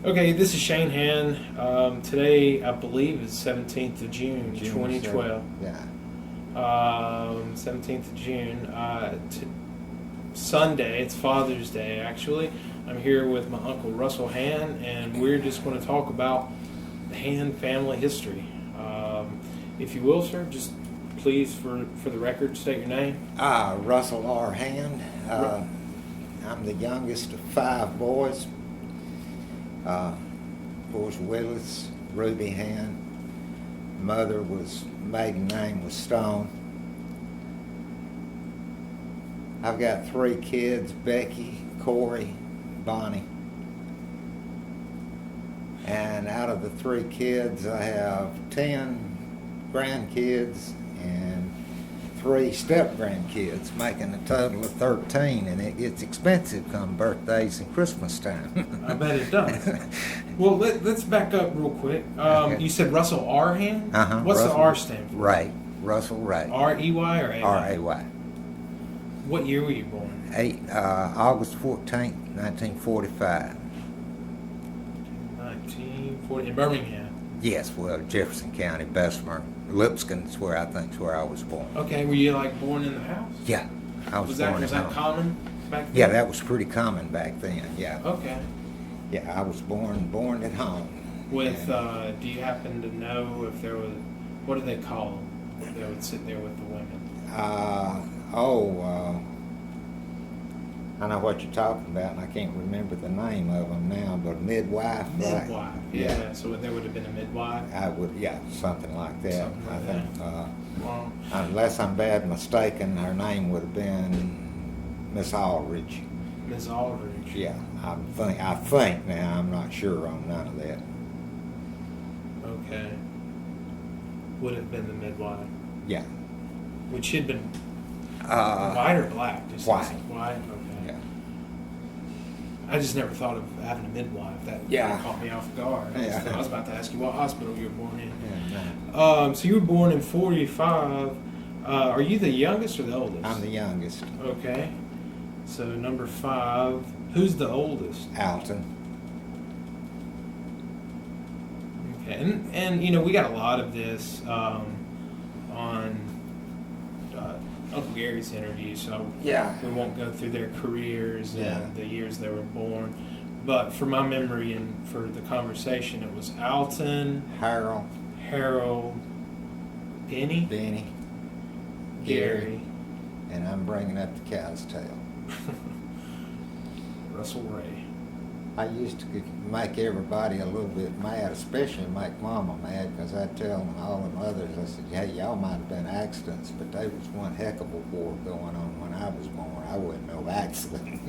Okay, this is Shane Han. Today, I believe, is 17th of June, 2012. 17th of June. Sunday, it's Father's Day, actually. I'm here with my Uncle Russell Han, and we're just going to talk about the Han family history. If you will, sir, just please, for the record, state your name. Russell R. Hand. I'm the youngest of 5 boys. Of course, Willis, Ruby Hand. Maiden name was Stone. I've got 3 kids, Becky, Corey, Bonnie. And out of the 3 kids, I have 10 grandkids and 3 step-grandkids, making a total of 13, and it gets expensive come birthdays and Christmas time. I bet it does. Well, let's back up real quick. Okay. You said Russell R. Han? What's Russell, the R stand for? Ray. Russell Ray. R-E-Y or A-Y? R-A-Y. What year were you born? August 14th, 1945. 1940, in Birmingham. Yes, well, Jefferson County, Bessemer. Lipscomb's where I was born. Okay, were you like born in the house? Yeah, I was born Was at that home. common back then? Yeah, that was pretty common back then. Yeah. Okay. Yeah, I was born at home. With do you happen to know if there was, what do they call them? They would sit there with the women. I know what you're talking about, and I can't remember the name of them now, but midwife. Midwife. Right? Yeah. So there would have been a midwife. Something like that. Something like I think, Well, unless I'm bad mistaken, her name would have been Miss Aldridge. Ms. Aldridge. Yeah, I think now. I'm not sure on none of that. Okay. Would have been the midwife. Yeah. Which had been white or black? Just White. White. Okay. Yeah. I just never thought of having a midwife. That Yeah. caught me off guard. Yeah. I was about to ask you what hospital you were born in. Yeah, So you were born in 45. Are you the youngest or the oldest? I'm the youngest. Okay. So number 5. Who's the oldest? Alton. Okay. And you know, we got a lot of this on Uncle Gary's interview, so Yeah. we won't go through their careers Yeah. and the years they were born. But for my memory and for the conversation, it was Alton, Harold. Harold, Benny, Gary, And I'm bringing up the cow's tail. Russell Ray. I used to make everybody a little bit mad, especially make Mama mad, because I'd tell them, all them others, I said, hey, y'all might have been accidents, but there was one heck of a war going on when I was born. I wasn't no accident.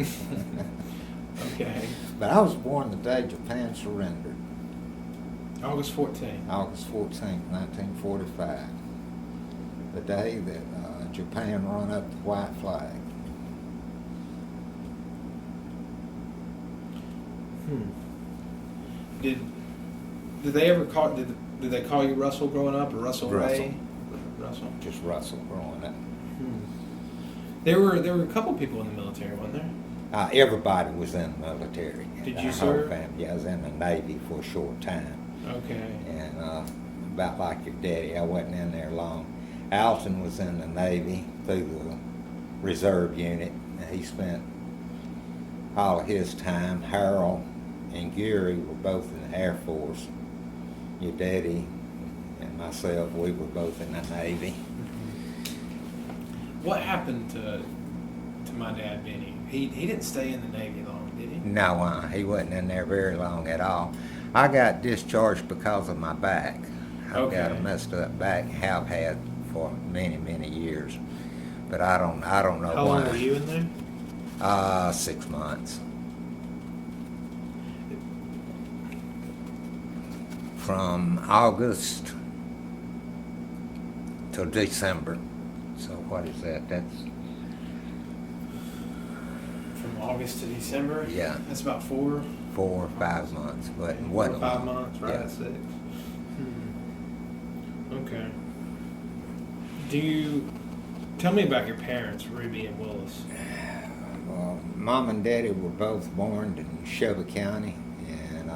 Okay. But I was born the day Japan surrendered, August 14th. August 14th, 1945. The day that Japan run up the white flag. Did they ever call did they call you Russell growing up or Russell Ray? Russell. Just Russell growing up. There were a couple people in the military, wasn't there? Everybody was in the military. Did Our you whole serve? family. Yeah, I was in the Navy for a short time. Okay. And about like your daddy, I wasn't in there long. Alton was in the Navy through the reserve unit. And he spent all of his time. Harold and Gary were both in the Air Force. Your daddy and myself, we were both in the Navy. What happened to my dad, Benny? He didn't stay in the Navy long, did he? No, he wasn't in there very long at all. I got discharged because of my back. I've got a Okay. messed up back, have had for many, many years. But I don't know How why. long were you in there? 6 months. From August till December. So what is that? That's, From August to December? yeah, That's about 4 4 or 5 months. But 4 wasn't or 5 long. months, right? Yeah. At 6. Okay. Do you tell me about your parents, Ruby and Willis? Mom and Daddy were both born in Shelby County, and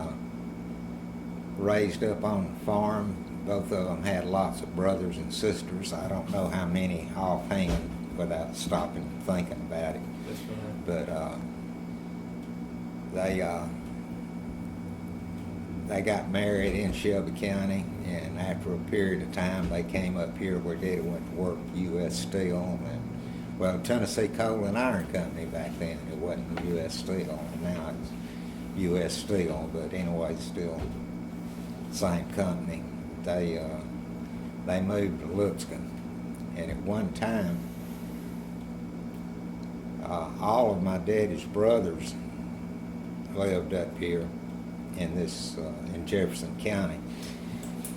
raised up on the farm. Both of them had lots of brothers and sisters. I don't know how many offhand without stopping and thinking about it. That's fine. But they got married in Shelby County, and after a period of time, they came up here where Daddy went to work for U.S. Steel, and well, Tennessee Coal and Iron Company back then. It wasn't U.S. Steel. Now it's U.S. Steel, but anyway, still same company. They moved to Lipscomb, and at one time, all of my daddy's brothers lived up here in this in Jefferson County.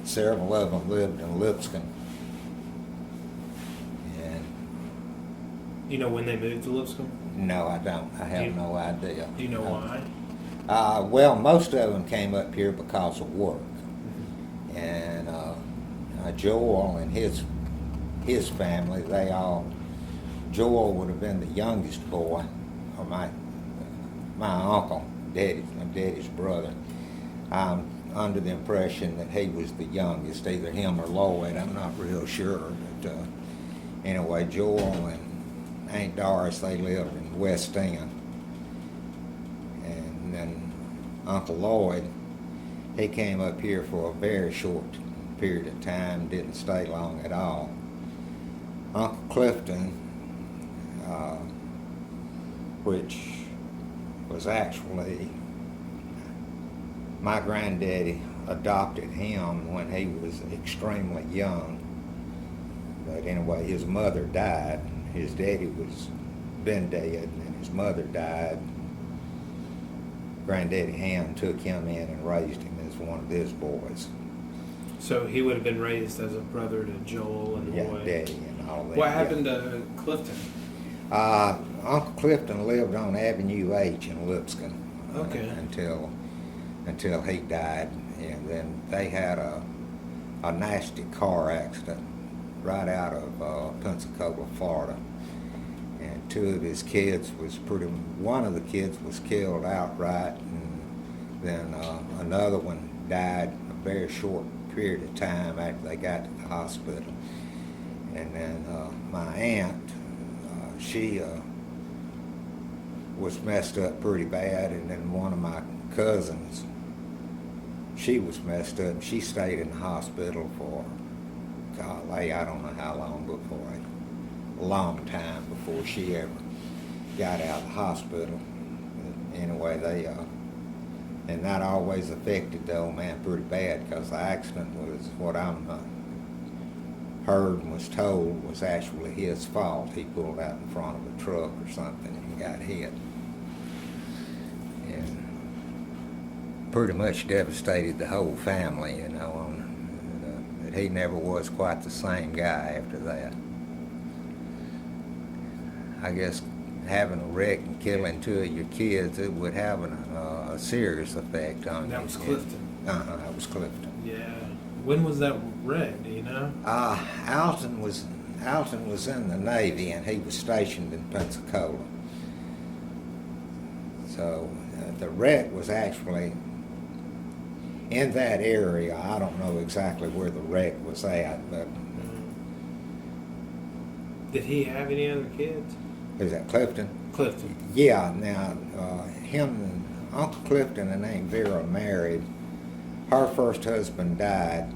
Several of them lived in Lipscomb, and You know when they moved to Lipscomb? no, I don't. I have no idea. Do you know why? Well, most of them came up here because of work, and Joel and his family, Joel would have been the youngest boy, or my uncle, Daddy's brother. I'm under the impression that he was the youngest, either him or Lloyd. I'm not real sure, but anyway, Joel and Aunt Doris, they lived in West End, and then Uncle Lloyd, he came up here for a very short period of time, didn't stay long at all. Uncle Clifton, which was actually, my granddaddy adopted him when he was extremely young. But anyway, his mother died. His daddy was been dead, and his mother died. Granddaddy Ham took him in and raised him as one of his boys. So he would have been raised as a brother to Joel and Yeah, Lloyd. Daddy and all that. What yeah. happened to Clifton? Uncle Clifton lived on Avenue H in Lipscomb. Okay. Until he died, and then they had a nasty car accident right out of Pensacola, Florida, and one of the kids was killed outright, and then another one died a very short period of time after they got to the hospital. And then my aunt, she was messed up pretty bad, and then one of my cousins, she was messed up. She stayed in the hospital for, golly, I don't know how long before, a long time before she ever got out of the hospital. But anyway, and that always affected the old man pretty bad, because the accident was what I'm heard and was told was actually his fault. He pulled out in front of a truck or something and got hit. And pretty much devastated the whole family, you know. But he never was quite the same guy after that. I guess having a wreck and killing two of your kids, it would have a serious effect on you. That was Clifton. That was Clifton. Yeah. When was that wreck? Do you know? Alton was in the Navy, and he was stationed in Pensacola. So the wreck was actually in that area. I don't know exactly where the wreck was at, but Did he have any other kids? is that Clifton? Clifton. Yeah. Now him and Uncle Clifton and Aunt Vera married. Her first husband died,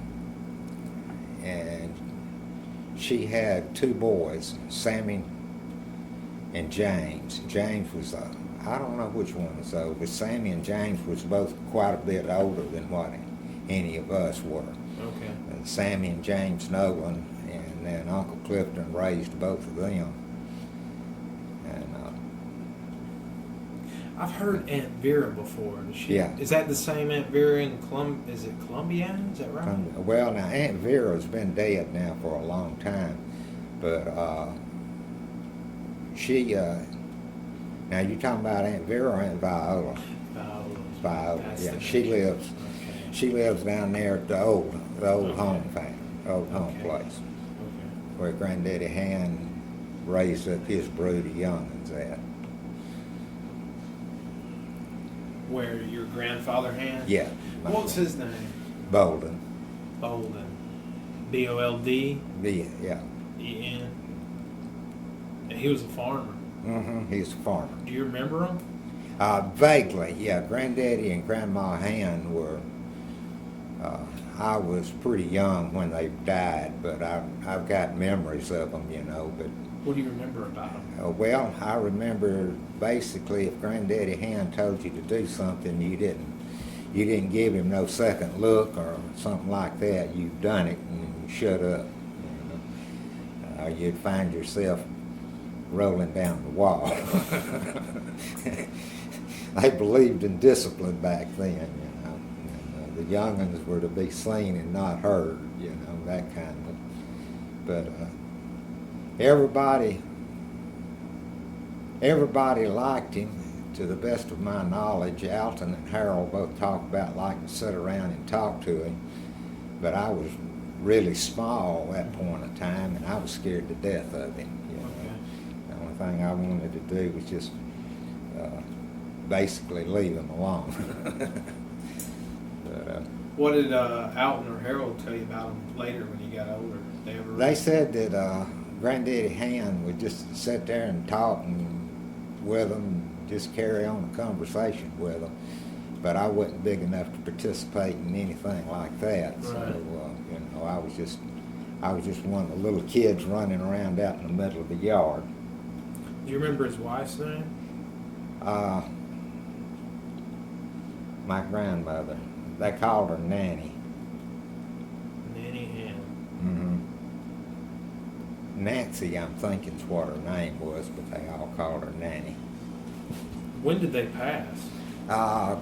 and she had two boys, Sammy and James. James was, I don't know which one was old, but Sammy and James was both quite a bit older than what any of us were. Okay. Sammy and James Nolan, and then Uncle Clifton raised both of them. And I've heard Aunt Vera before. Yeah. Is that the same Aunt Vera in is it Columbia? Is that right? well, now Aunt Vera's been dead now for a long time, but she. Now you talking about Aunt Vera or Aunt Viola? Viola. Yeah, Okay. she lives down there at the old home home place, Okay. where Granddaddy Han raised up his brood of young'uns at. Where your grandfather had? Yeah. What was his name? Bolden. Bolden. Bolden. Yeah. And he was a farmer. He's a farmer. Do you remember him? Vaguely, yeah. Granddaddy and Grandma Han were. I was pretty young when they died, but I've got memories of them, you know. But What do you remember about him? well, I remember basically if Granddaddy Han told you to do something, you didn't give him no second look or something like that. You've done it and you shut up. You know? You'd find yourself rolling down the wall. They believed in discipline back then, you know. And, the young'uns were to be seen and not heard, you know, that kind of. But everybody liked him. To the best of my knowledge, Alton and Harold both talk about liking to sit around and talk to him. But I was really small at that point in time, and I was scared to death of him. You know? Okay. The only thing I wanted to do was just basically leave him alone. But, What did Alton or Harold tell you about him later when you got older? they said that Granddaddy Han would just sit there and talk with them, just carry on a conversation with them. But I wasn't big enough to participate in anything like that. So, Right. you know, I was just one of the little kids running around out in the middle of the yard. Do you remember his wife's name? My grandmother, they called her Nanny. Nanny Han. Nancy, I'm thinking's what her name was, but they all called her Nanny. When did they pass?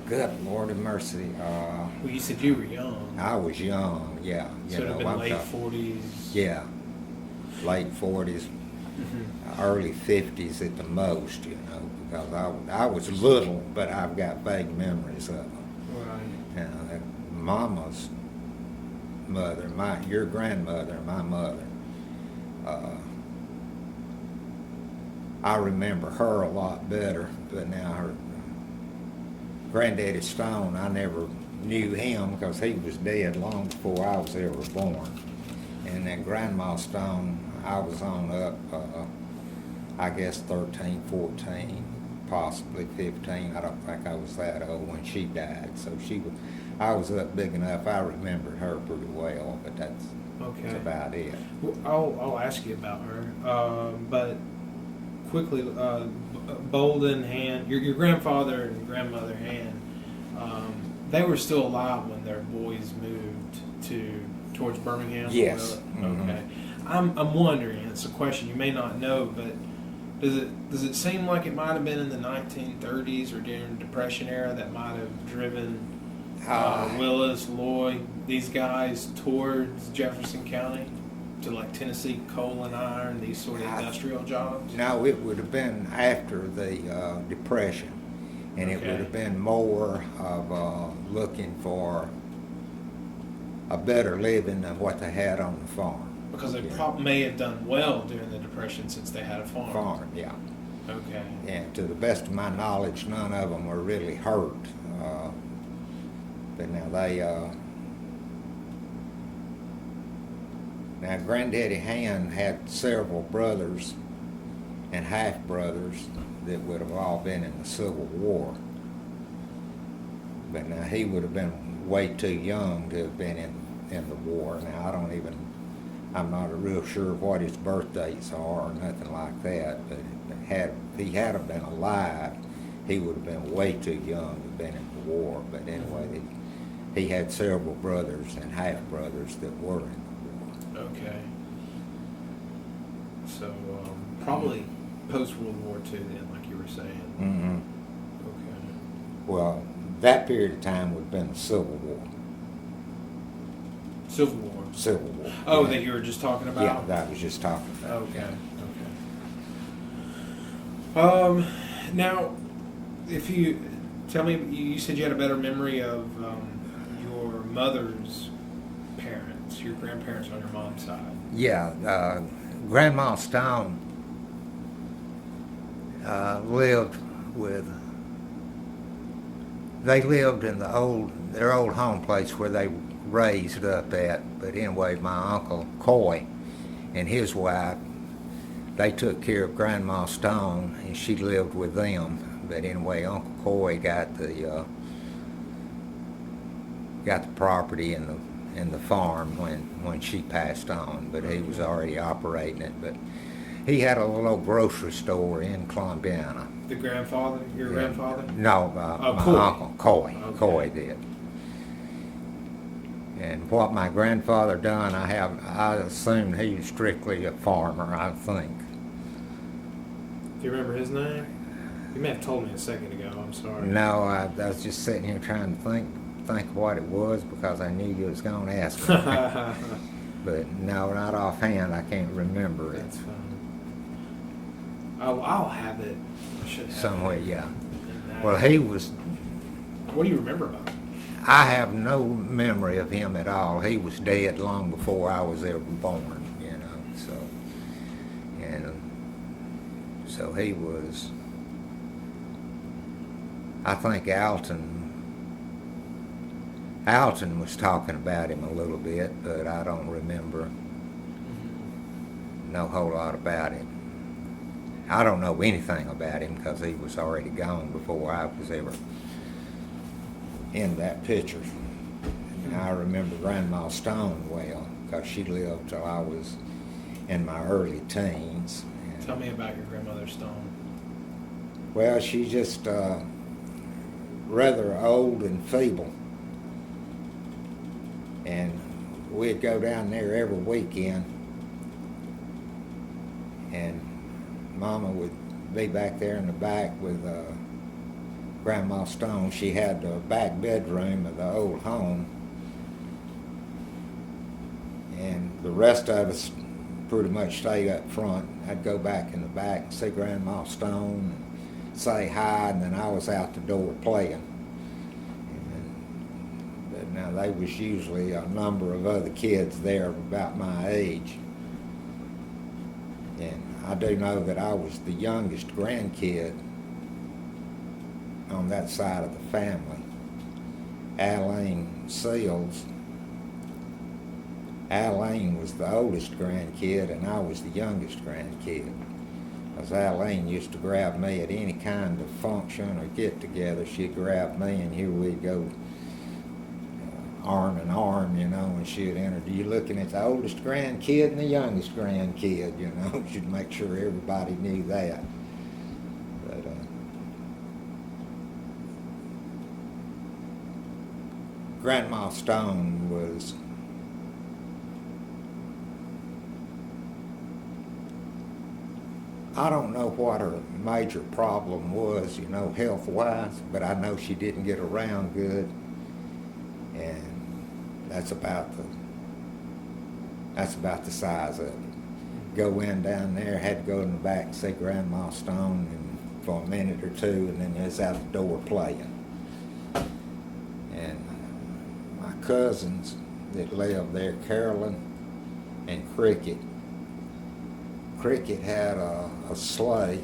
Good Lord have mercy. Well, you said you were young. I was young, yeah. So it would have been late 40s. Yeah, late 40s, early 50s at the most, you know, because I was little, but I've got vague memories of them. Right. That Mama's mother, your grandmother, my mother, I remember her a lot better, but now her Granddaddy Stone, I never knew him because he was dead long before I was ever born. And then Grandma Stone, I was on up, I guess 13, 14, possibly 15. I don't think I was that old when she died. So I was up big enough. I remembered her pretty well, but that's about it. Well, I'll ask you about her, but quickly, Bolden Han, your grandfather and grandmother Han, they were still alive when their boys moved towards Birmingham. Yes. Okay. I'm wondering. It's a question you may not know, but does it seem like it might have been in the 1930s or during the Depression era that might have driven Willis, Lloyd, these guys towards Jefferson County to like Tennessee coal and iron, these sort of industrial jobs? No, it would have been after the Depression, and it would have been more of looking for a better living than what they had on the farm. Because they may have done well during the Depression since they had a farm. Farm, yeah. Okay. And to the best of my knowledge, none of them were really hurt. But now now Granddaddy Han had several brothers and half-brothers that would have all been in the Civil War. But now he would have been way too young to have been in the war. Now I'm not real sure what his birth dates are or nothing like that, but if he had have been alive, he would have been way too young to have been in the war. But anyway, he had several brothers and half-brothers that were in the war. Okay. So probably post-World War II then, like you were saying. Mm-hmm. Okay. Well, that period of time would have been the Civil War. Civil War. Civil War. Oh, yeah. that you were just talking about? Yeah, that I was just talking about. Okay. Okay. Now, if you tell me, you said you had a better memory of your mother's parents, your grandparents on your mom's side. Yeah, Grandma Stone they lived in their old home place where they raised up at. But anyway, my Uncle Coy and his wife, they took care of Grandma Stone, and she lived with them. But anyway, Uncle Coy got the property and the farm when she passed on. But he was already operating it. But he had a little grocery store in Columbiana. The grandfather, your grandfather? No, Oh, my Coy. uncle Coy. Okay. Coy did. And what my grandfather done, I assume he was strictly a farmer, I think. Do you remember his name? You may have told me a second ago. I'm sorry. No, I was just sitting here trying to think of what it was because I knew you was going to ask me. But no, not offhand. I can't remember it. That's fine. I'll have it. I should have Somewhere, it yeah. in that. Well, he was. What do you remember about him? I have no memory of him at all. He was dead long before I was ever born, you know. So he was. I think Alton was talking about him a little bit, but I don't remember no whole lot about him. I don't know anything about him because he was already gone before I was ever in that picture. And I remember Grandma Stone well because she lived till I was in my early teens. And, Tell me about your grandmother Stone. well, she's just rather old and feeble. And we'd go down there every weekend, and Mama would be back there in the back with Grandma Stone. She had the back bedroom of the old home, and the rest of us pretty much stayed up front. I'd go back in the back and see Grandma Stone and say hi, and then I was out the door playing. But now there was usually a number of other kids there about my age. And I do know that I was the youngest grandkid on that side of the family. Aline Seals. Aline was the oldest grandkid, and I was the youngest grandkid. Because Aline used to grab me at any kind of function or get together. She'd grab me, and here we'd go arm in arm, you know, and she'd enter. You looking at the oldest grandkid and the youngest grandkid, you know. She'd make sure everybody knew that. But Grandma Stone was I don't know what her major problem was, you know, health-wise, but I know she didn't get around good, and that's about the size of it. Go in down there, had to go in the back and see Grandma Stone and for a minute or two, and then it's out the door playing. And my cousins that lived there, Carolyn and Cricket had a sleigh,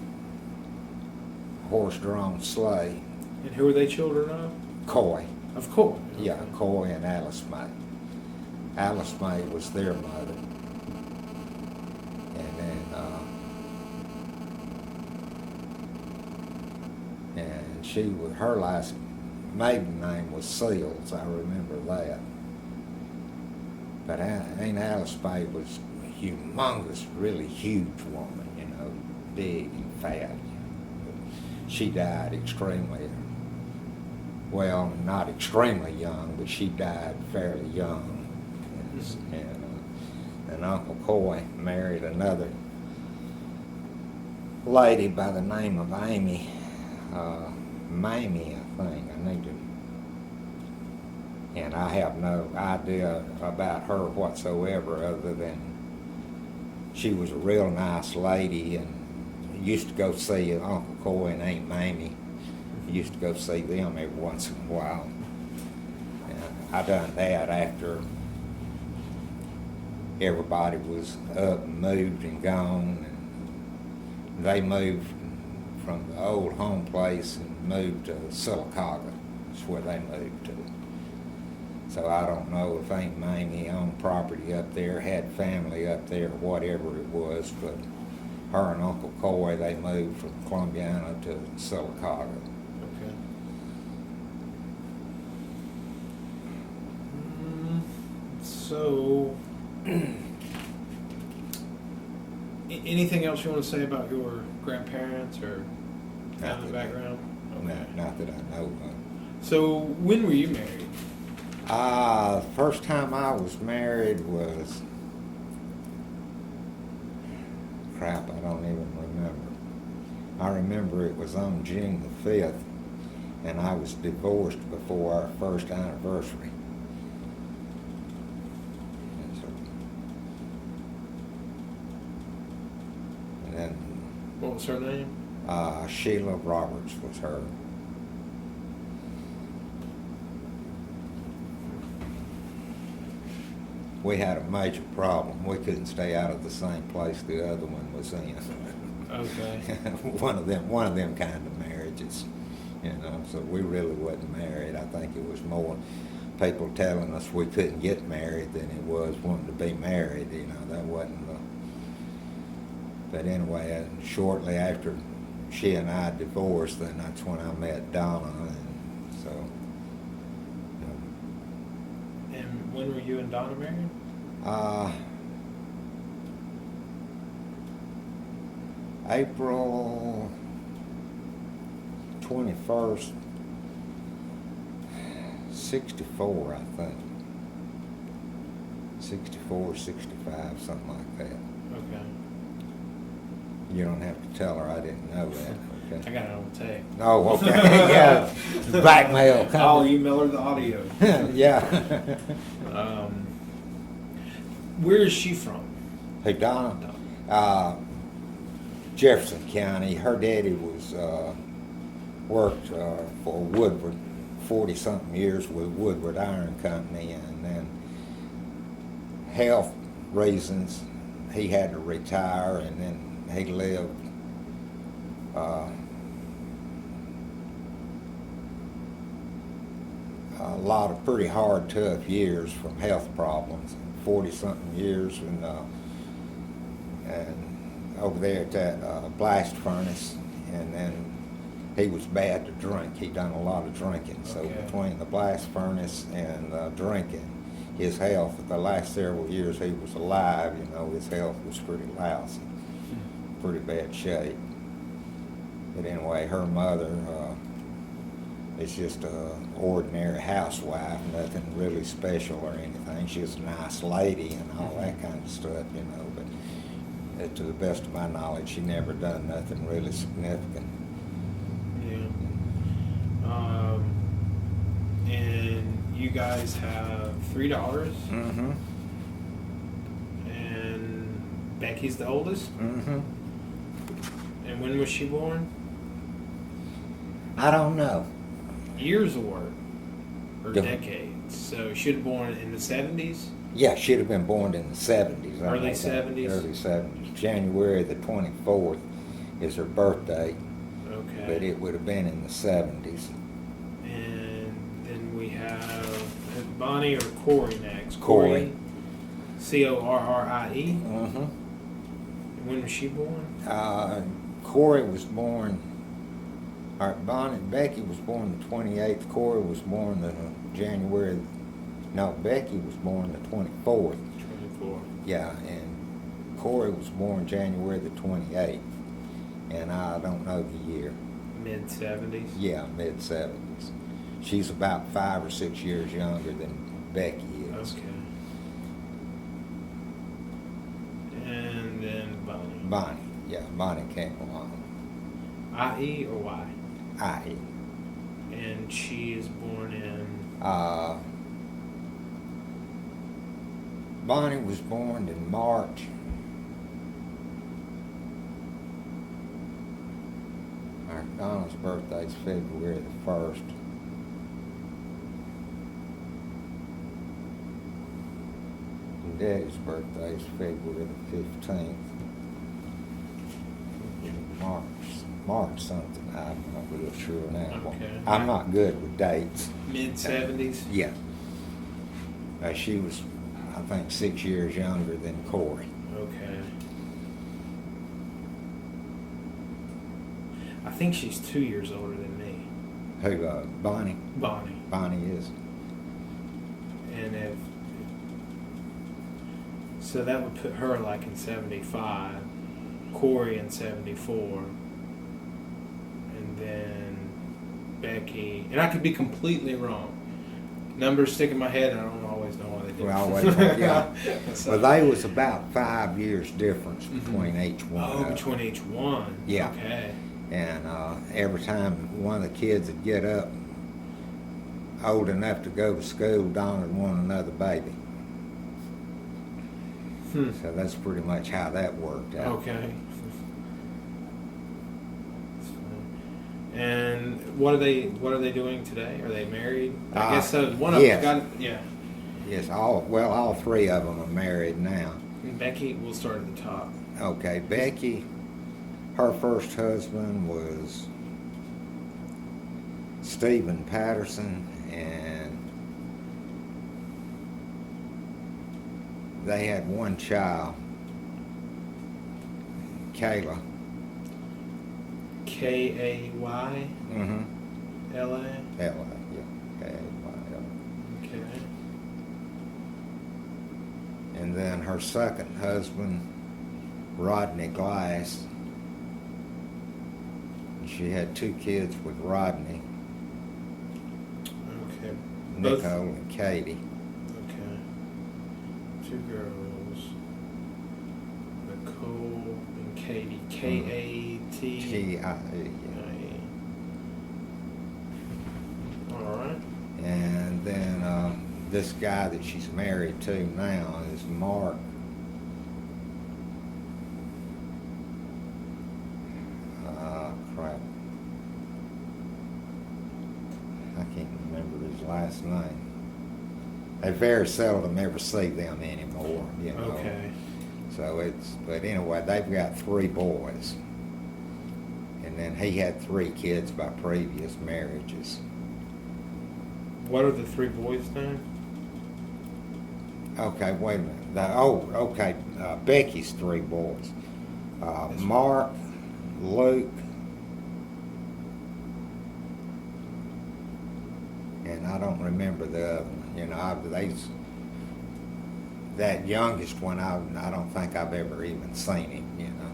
horse-drawn sleigh. And who are they children of? Coy. Of course. Yeah, Coy and Alice May. Alice May was their mother. And then, and she was, her last maiden name was Seals, I remember that. But Aunt Alice May was a humongous, really huge woman, you know, big and fat. But she died extremely, well, not extremely young, but she died fairly young. And Uncle Coy married another lady by the name of Amy, Mamie, I think. I need to, and I have no idea about her whatsoever other than she was a real nice lady and used to go see Uncle Coy and Aunt Mamie. Used to go see them every once in a while. And I done that after everybody was up and moved and gone. And they moved from the old home place and moved to Sylacauga. That's where they moved to. So I don't know if Aunt Mamie owned property up there, had family up there, whatever it was, but her and Uncle Coy, they moved from Columbiana to Silicaca. Okay. So, anything else you want to say about your grandparents or family background? Okay. Not that I know of. So, when were you married? The first time I was married was, crap, I don't even remember. I remember it was on June the 5th, and I was divorced before our first anniversary. And then What was her name? Sheila Roberts was her. We had a major problem. We couldn't stay out of the same place the other one was in. Okay. one of them kind of marriages, you know. So we really wasn't married. I think it was more people telling us we couldn't get married than it was wanting to be married. You know, that wasn't the. But anyway, shortly after she and I divorced, then that's when I met Donna, and so. And when were you and Donna married? April 21st, 64, I think. 64, 65, something like that. Okay. You don't have to tell her I didn't know that. Okay. I got it on tape. Oh, okay. Yeah. Blackmail coming. I'll email her the audio. Yeah. Where is she from? Hey, Donna. Jefferson County. Her daddy was worked for Woodward 40-something years with Woodward Iron Company, and then health reasons he had to retire, and then he lived a lot of pretty hard, tough years from health problems. 40-something years, and over there at that blast furnace, and then he was bad to drink. He done a lot of drinking. So Okay. between the blast furnace and drinking, his health, the last several years he was alive, you know, his health was pretty lousy, pretty bad shape. But anyway, her mother is just a ordinary housewife, nothing really special or anything. She's a nice lady and all that kind of stuff, you know, but to the best of my knowledge, she never done nothing really significant. Yeah. And you guys have 3 daughters, Mm-hmm. and Becky's the oldest. Mm-hmm. And when was she born? I don't know. Years or Yeah. decades. So she was born in the 70s. Yeah, she'd have been born in the 70s. I Early know that. 70s? Early 70s. January the 24th is her birthday, Okay. but it would have been in the 70s. And then we have Bonnie or Corey next. Corey. Corrie. Mm-hmm. And when was she born? Corey was born, or Becky was born the 28th. Corey was born the Becky was born the 24th. 24. Yeah, and Corey was born January the 28th. And I don't know the year. Mid 70s. Yeah, mid-70s. She's about 5 or 6 years younger than Becky is. Okay. And then Bonnie. Bonnie, yeah, Bonnie came along. I.E. or Y? I.E. And she is born in. Bonnie was born in March. Our Donna's birthday is February the 1st. And Daddy's birthday is February the 15th. March something. I'm not real sure now. Okay. I'm not good with dates. Mid 70s. Yeah. She was, I think, 6 years younger than Corey. Okay. I think she's 2 years older than me. Who, Bonnie? Bonnie. Bonnie is. And so that would put her like in 75, Corey in 74, and then Becky. And I could be completely wrong. Numbers stick in my head, and I don't always know why they do. Well, yeah. So, Well, they was about 5 years difference between each one. oh, of them. between each one. Yeah. Okay. And every time one of the kids would get up old enough to go to school, Donna would want another baby. So that's pretty much how that worked out. Okay. That's fine. And what are they doing today? Are they married? I guess so. One of yes. them got yeah. Yes, all three of them are married now. And Becky, we'll start at the top. Okay, Becky, her first husband was Stephen Patterson, and they had one child, Kayla. Kayla. Mm-hmm. Ella. Ella, yeah. K-A-Y-L. Okay. And then her second husband, Rodney Glass. She had 2 kids with Rodney, Okay. Nicole and Katie. Okay. 2 girls. Nicole and Katie. K-A-T. T-I-E. All right. And then this guy that she's married to now is Mark. Crap. I can't remember his last name. They very seldom ever see them anymore, you know. Okay. So but anyway, they've got 3 boys. And then he had 3 kids by previous marriages. What are the 3 boys' names? Okay, wait a minute. Becky's 3 boys. Mark, Luke, and I don't remember the other one. You know, that youngest one, I don't think I've ever even seen him, you know.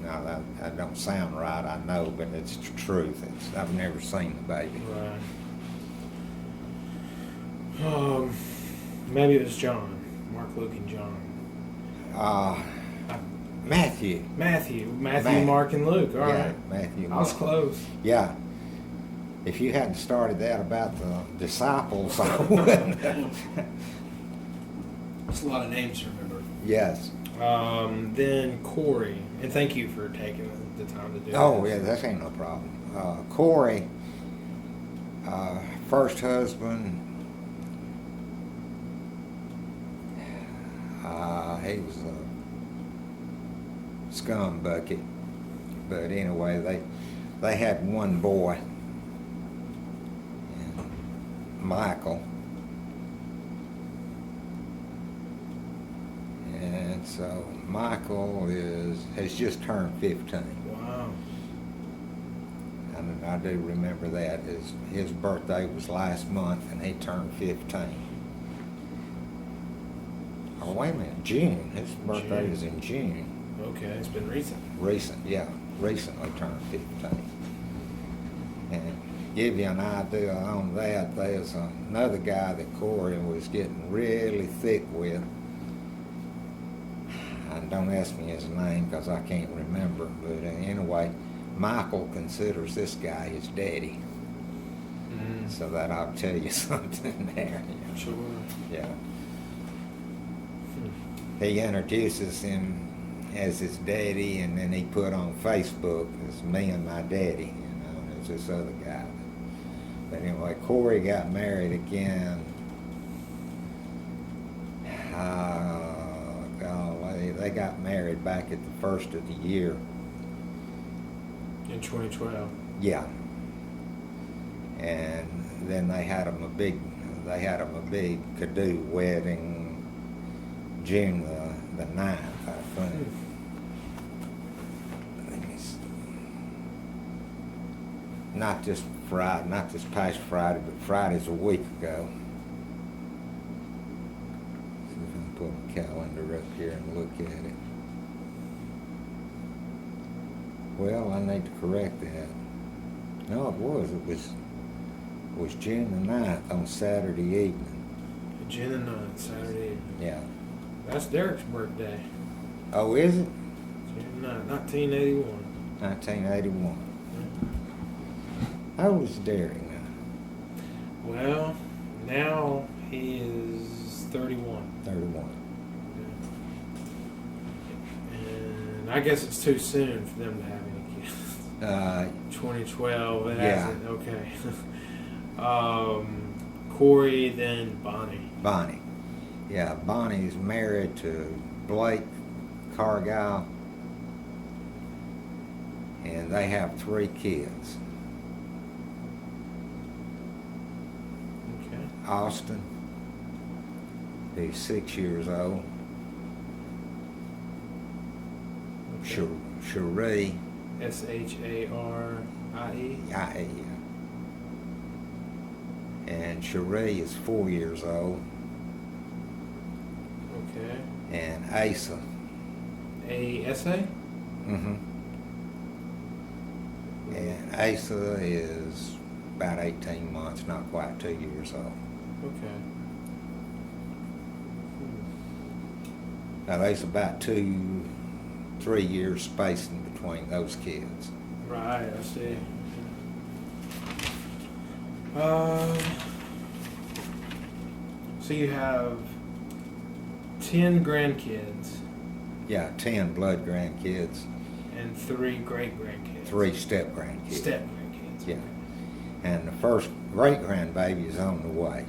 Now, that don't sound right, I know, but it's the truth. I've never seen the baby. Right. Maybe it was John. Mark, Luke, and John. Matthew, Matthew, Mark, and Luke. All yeah, right. Matthew. I was close. Yeah. If you hadn't started that about the disciples, I wouldn't. It's a lot of names to remember. Yes. Then Corey, and thank you for taking the time to do that. Oh, yeah, that ain't no problem. Corey, first husband, he was a scum bucket. But anyway, they had one boy, Michael. And so Michael has just turned 15. Wow. And I do remember that. His birthday was last month, and he turned 15. Oh, wait a minute, June. His birthday June. is in June. Okay, it's been recent. Recently turned 15. And give you an idea on that, there's another guy that Corey was getting really thick with. And don't ask me his name because I can't remember. But anyway, Michael considers this guy his daddy. Mm. So that I'll tell you something there. You know. Sure. Yeah. Hmm. He introduces him as his daddy, and then he put on Facebook, it's me and my daddy, you know, and it's this other guy. But anyway, Corey got married again. Golly, they got married back at the first of the year. In 2012. Yeah. And then they had they had a big Caddo wedding June the 9th, I think. Let me see. Not this Friday, not this past Friday, but Friday's a week ago. See if I can pull my calendar up here and look at it. Well, I need to correct that. No, it was June the 9th on Saturday evening. June the 9th, Saturday evening. Yeah. That's Derek's birthday. Oh, is it? June 9th, 1981. 1981. How old is Derek now? Well, now he is 31. 31. And I guess it's too soon for them to have any kids. 2012, it Yeah. hasn't. Okay. Corey, then Bonnie. Bonnie. Yeah, Bonnie's married to Blake Cargile, and they have 3 kids. Okay. Austin, who's 6 years old. Okay. Cherie, Sharie. and Cherie is 4 years old. Okay. And Asa. ASA? Mm-hmm. And Asa is about 18 months, not quite 2 years old. Okay. Now there's about 2-3 years spacing between those kids. Right, I see. So you have 10 grandkids Yeah, 10 blood grandkids, and 3 great grandkids. 3 step grandkids. Step grandkids. Yeah. And the first great grandbaby is on the way.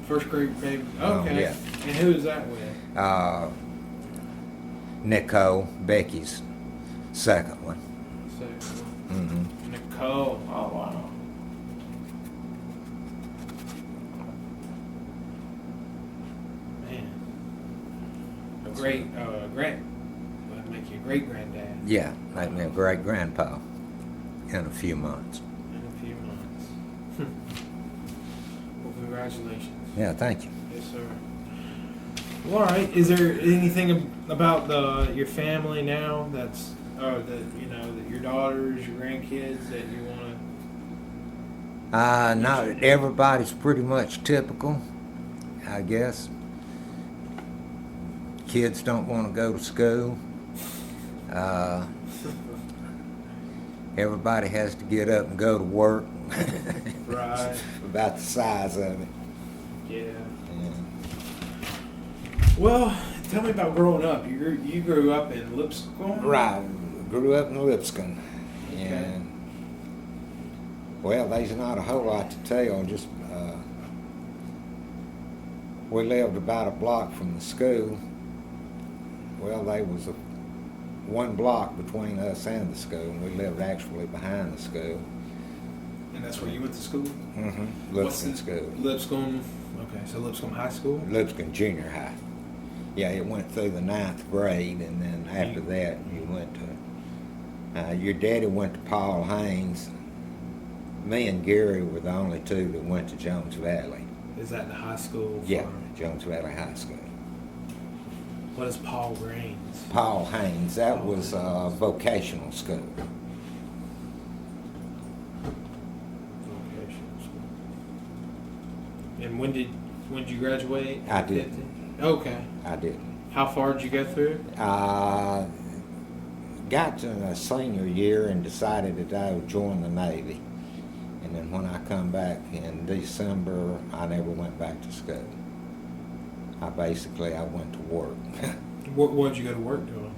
First great baby. Oh, Okay. yeah. And who is that with? Nicole, Becky's second one. Second Mm-hmm. one. Nicole. Oh wow. Man. A great that'd make you a great granddad Yeah, make me a great grandpa in a few months. in a few months. Well, congratulations. Yeah, thank you. Yes, sir. Well, all right. Is there anything about your family now that's, that your daughters, your grandkids that you want to? Not everybody's pretty much typical, I guess. Kids don't want to go to school. Everybody has to get up and go to work. Right. About the size of it. Yeah. Yeah. Well, tell me about growing up. You grew up in Lipscomb? Right. Grew up in Lipscomb. And, well, there's not a whole lot to tell. Just, we lived about a block from the school. Well, there was one block between us and the school. We lived actually behind the school. And that's where you went to school? Mm-hmm. What's Lipscomb the- School. Lipscomb. Okay, so Lipscomb High School? Lipscomb Junior High. Yeah, it went through the 9th grade, and then after that, you went to. Your daddy went to Paul Haynes. Me and Gary were the only 2 that went to Jones Valley. Is that the high school? Yeah, Jones Valley High School. What is Paul Grains? Paul Haynes, that Paul was Haynes. vocational school. Vocational school. And when did you graduate? I did. Okay. I did. How far did you go through? Got to a senior year and decided that I would join the Navy. And then when I come back in December, I never went back to school. I went to work. What did you go to work doing?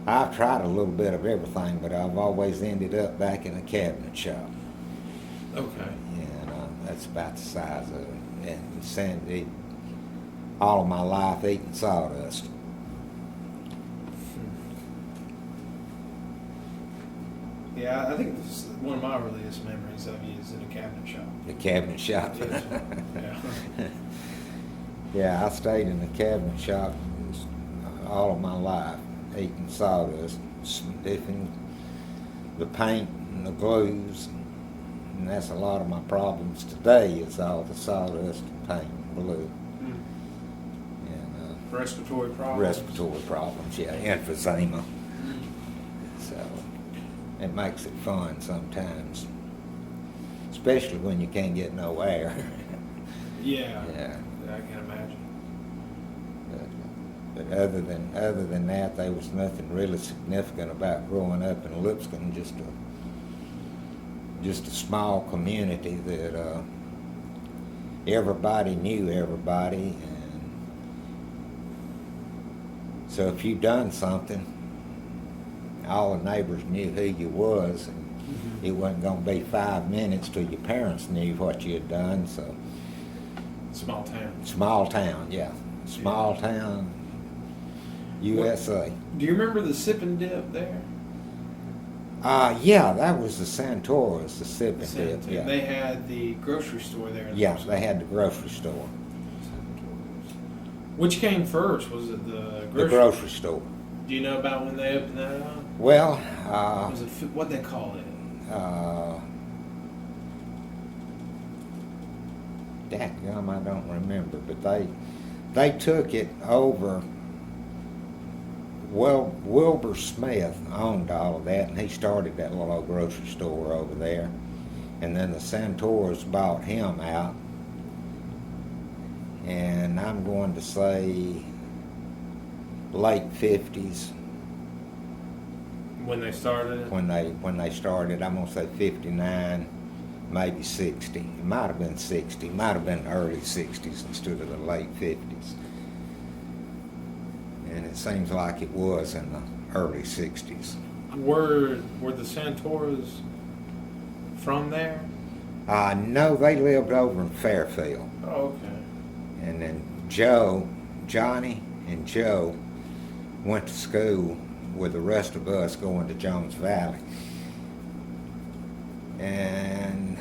I've tried a little bit of everything, but I've always ended up back in a cabinet shop. Okay. And that's about the size of it. And all of my life eating sawdust. Yeah, I think this is one of my earliest memories of you is in a cabinet shop. The cabinet shop. Yes. Yeah. Yeah, I stayed in the cabinet shop all of my life, eating sawdust, sniffing the paint and the glues, and that's a lot of my problems today is all the sawdust and paint and glue. Mm. And Respiratory problems. respiratory problems, yeah, emphysema. Mm. So it makes it fun sometimes, especially when you can't get no air. Yeah. Yeah. I can imagine. But other than that, there was nothing really significant about growing up in Lipscomb. Just a small community that everybody knew everybody, and so if you done something, all the neighbors knew who you was, and it wasn't going to be 5 minutes till your parents knew what you had done. So Small town. small town, yeah, small town, USA. Do you remember the sip and dip there? Yeah, that was the Santoras, the sip and dip. Yeah, They had the grocery store there. in yeah, Lipscomb. they had the grocery store. Which came first? Was it the grocery? The grocery store. Do you know about when they opened that up? Well, Was it what they call it? dadgum, I don't remember, but they took it over. Well, Wilbur Smith owned all of that, and he started that little old grocery store over there. And then the Santoras bought him out, and I'm going to say late 50s When they started it? when they started. I'm gonna say 59, maybe 60. It might have been 60. It might have been early 60s instead of the late 50s. And it seems like it was in the early 60s. Were the Santoras from there? No, they lived over in Fairfield. Oh, okay. And then Johnny and Joe went to school with the rest of us going to Jones Valley. And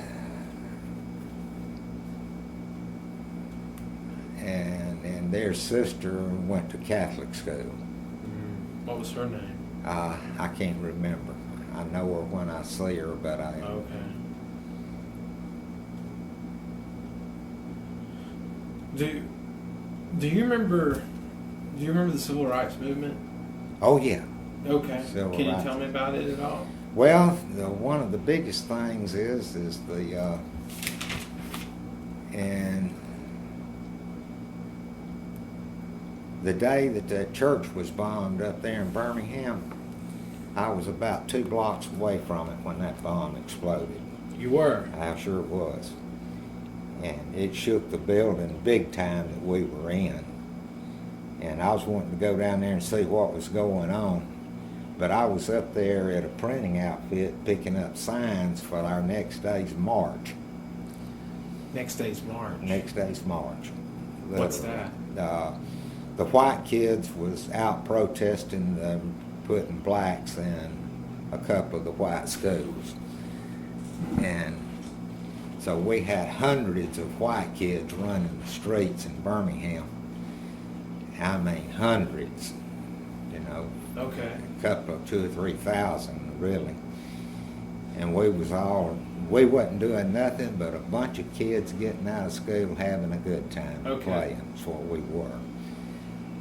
their sister went to Catholic school. What was her name? I can't remember. I know her when I see her, but Okay. Do you remember the Civil Rights Movement? Oh yeah. Okay. Civil Can you rights. tell me about it at all? Well, one of the biggest things is the and the day that the church was bombed up there in Birmingham, I was about 2 blocks away from it when that bomb exploded. You were. I sure was. And it shook the building big time that we were in. And I was wanting to go down there and see what was going on. But I was up there at a printing outfit picking up signs for our next day's march. Next day's march. Next day's march. What's that? The white kids was out protesting putting blacks in a couple of the white schools. And so we had hundreds of white kids running the streets in Birmingham. I mean hundreds, you know. Okay. A couple of 2,000 or 3,000 really. And we wasn't doing nothing but a bunch of kids getting out of school having a good time playing. That's what we were.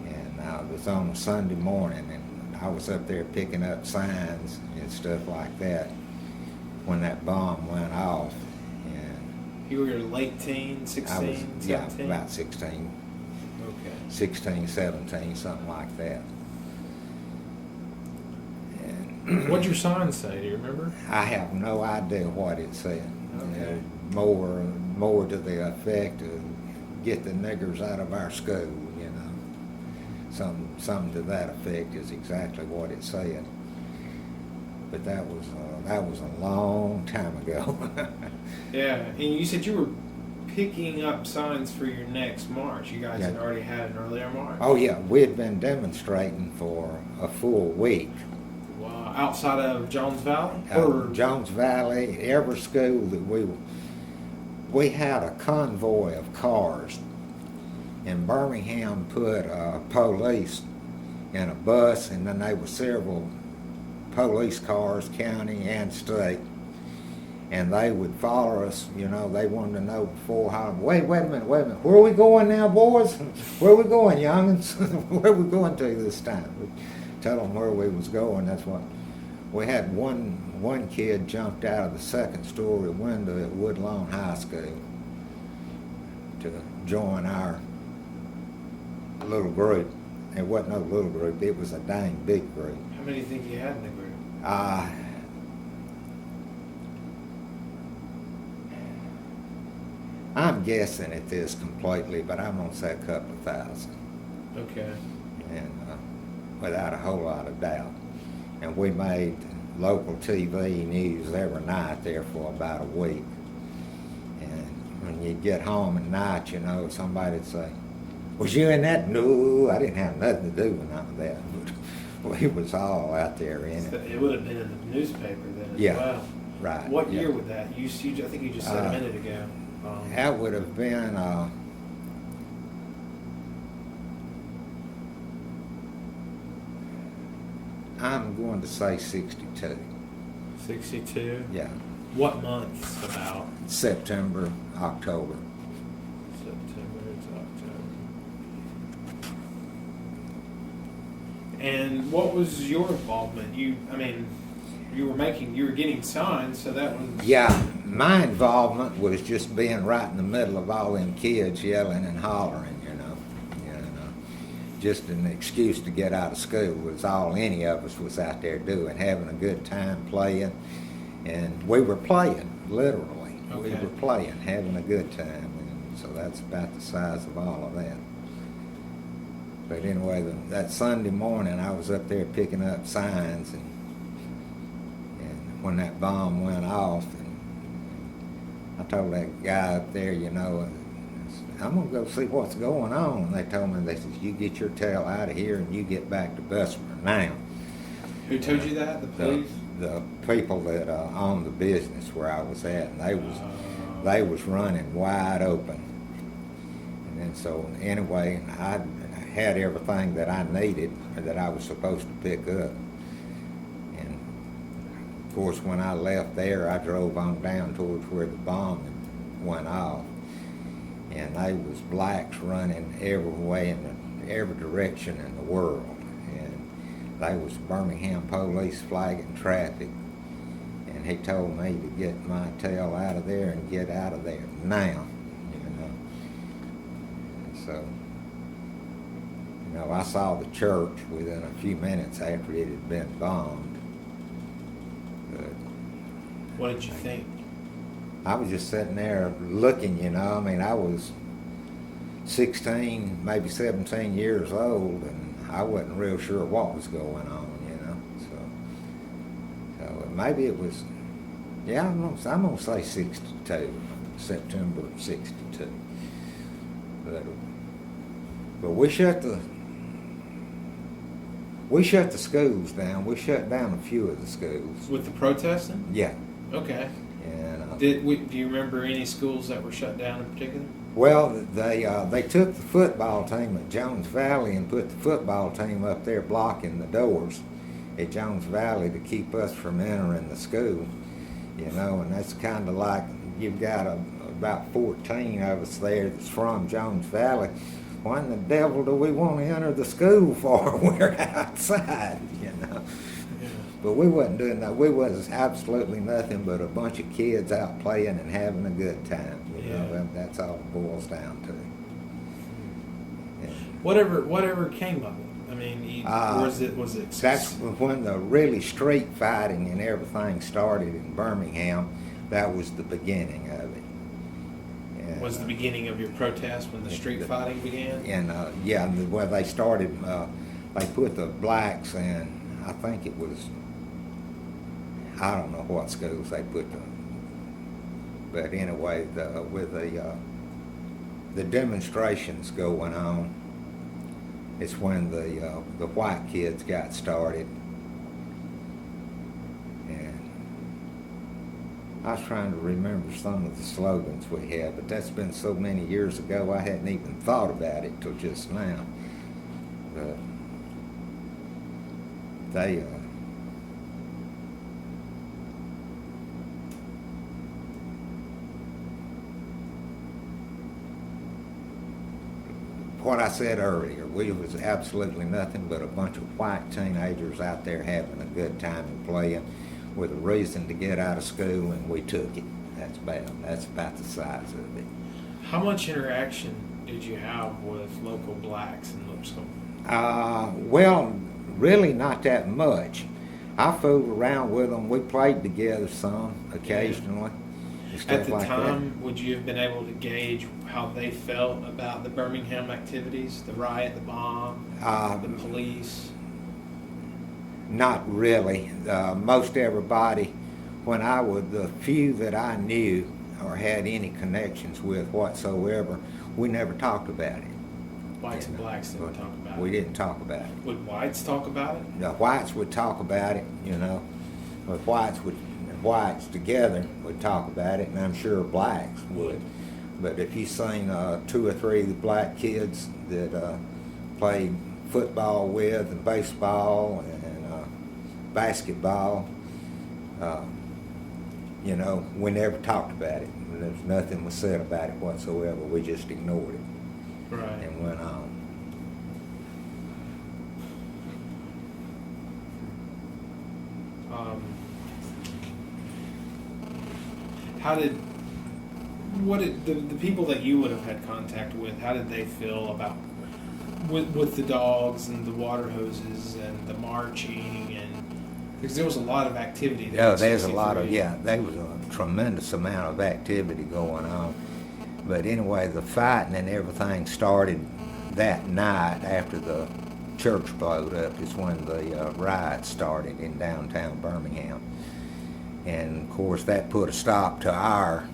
And it was on a Sunday morning, and I was up there picking up signs and stuff like that when that bomb went off. And You were late teen, 16, I was, 17? yeah, about 16, Okay. 16, 17, something like that. And What'd your sign say? Do you remember? I have no idea what it said. Okay. More to the effect of get the niggers out of our school, you know. Something to that effect is exactly what it said. But that was a long time ago. Yeah. And you said you were picking up signs for your next march. You guys had already had an earlier march? Oh yeah, we had been demonstrating for a full week. Wow. outside of Jones Valley? Jones Valley, every school that we had a convoy of cars, and Birmingham put police in a bus, and then there were several police cars, county and state, and they would follow us. You know, they wanted to know before how. Wait a minute, where are we going now, boys? Where are we going, youngins? Where are we going to this time? We tell them where we was going. That's what we had. One kid jumped out of the second-story window at Woodlawn High School to join our little group. It wasn't no little group, it was a dang big group. How many do you think you had in the group? I'm guessing at this completely, but I'm going to say a couple of thousand. Okay. And without a whole lot of doubt. And we made local TV news every night there for about a week. And when you get home at night, you know, somebody'd say, "Was you in that?" No, I didn't have nothing to do with none of that. But we was all out there in So it. it would have been in the newspaper then as Yeah. well. Right. What yeah. year would that? I think you just said a minute ago. That would have been I'm going to say 62. 62? Yeah. What months about? September, October. September to October. And what was your involvement? You were getting signs, so that was... Yeah, my involvement was just being right in the middle of all them kids yelling and hollering, you know. Just an excuse to get out of school was all any of us was out there doing, having a good time playing. And we were playing, literally. Okay. We were playing, having a good time. And so that's about the size of all of that. But anyway, that Sunday morning, I was up there picking up signs, and when that bomb went off, and I told that guy up there, you know, I'm going to go see what's going on. And they told me, they said, "You get your tail out of here and you get back to Bessemer now." Who told you that? The police? The people that owned the business where I was at, and they was running wide open. And then so anyway, I had everything that I needed or that I was supposed to pick up. And of course, when I left there, I drove on down towards where the bomb went off, and they was blacks running every way in every direction in the world. They was Birmingham police flagging traffic, and he told me to get my tail out of there and get out of there now, you know. And so, you know, I saw the church within a few minutes after it had been bombed. But What did you think? I was just sitting there looking, you know. I mean, I was 16, maybe 17 years old, and I wasn't real sure what was going on, you know. So maybe it was, yeah, I'm gonna say 62, September of 62. But we shut the schools down. We shut down a few of the schools. With the protesting? Yeah. Okay. And Do you remember any schools that were shut down in particular? well, they took the football team at Jones Valley and put the football team up there blocking the doors at Jones Valley to keep us from entering the school, you know. And that's kind of like you've got about 14 of us there that's from Jones Valley. Why in the devil do we want to enter the school for? We're outside, you know. Yeah. But we wasn't doing that. We was absolutely nothing but a bunch of kids out playing and having a good time. You know, Yeah. that's all it boils down to. Yeah. Whatever came of it. I mean, was it? That's when the really street fighting and everything started in Birmingham. That was the beginning of it. And, Was the beginning of your protest when the street fighting began? And yeah, where they started, they put the blacks in. I think it was, I don't know what schools they put them. But anyway, with the demonstrations going on, it's when the white kids got started, I was trying to remember some of the slogans we had, but that's been so many years ago I hadn't even thought about it till just now. But they what I said earlier, we was absolutely nothing but a bunch of white teenagers out there having a good time and playing with a reason to get out of school, and we took it. That's about the size of it. How much interaction did you have with local blacks in Lipscomb? Well, really not that much. I fooled around with them. We played together some occasionally. And stuff At the like time, would you have been able to gauge how they felt about the Birmingham activities, the riot, the bomb, the police? Not really. Most everybody, the few that I knew or had any connections with whatsoever, we never talked about it. Whites and blacks didn't talk about it. We didn't talk about it. Would whites talk about it? The whites would talk about it, but whites together would talk about it, and I'm sure blacks would. But if you seen 2 or 3 of the black kids that played football with and baseball and basketball, we never talked about it. There's nothing was said about it whatsoever. We just ignored it. Right. And went on. What did the people that you would have had contact with, how did they feel about with the dogs and the water hoses and the marching, and because there was a lot of activity there? Yeah, there's a lot of, there was a tremendous amount of activity going on. But anyway, the fighting and everything started that night after the church blowed up is when the riot started in downtown Birmingham. And of course that put a stop to our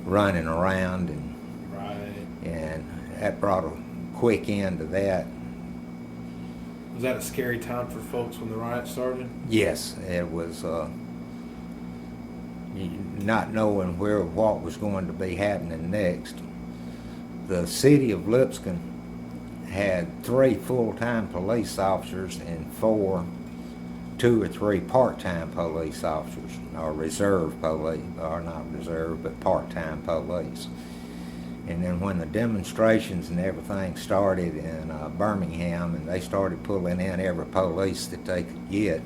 running around, and that brought a quick end to that. Was that a scary time for folks when the riot started? Yes, it was. Not knowing what was going to be happening next. The city of Lipscomb had 3 full-time police officers and 2 or 3 part-time police officers, or reserve police, or not reserve, but part-time police. And then when the demonstrations and everything started in Birmingham, and they started pulling in every police that they could get,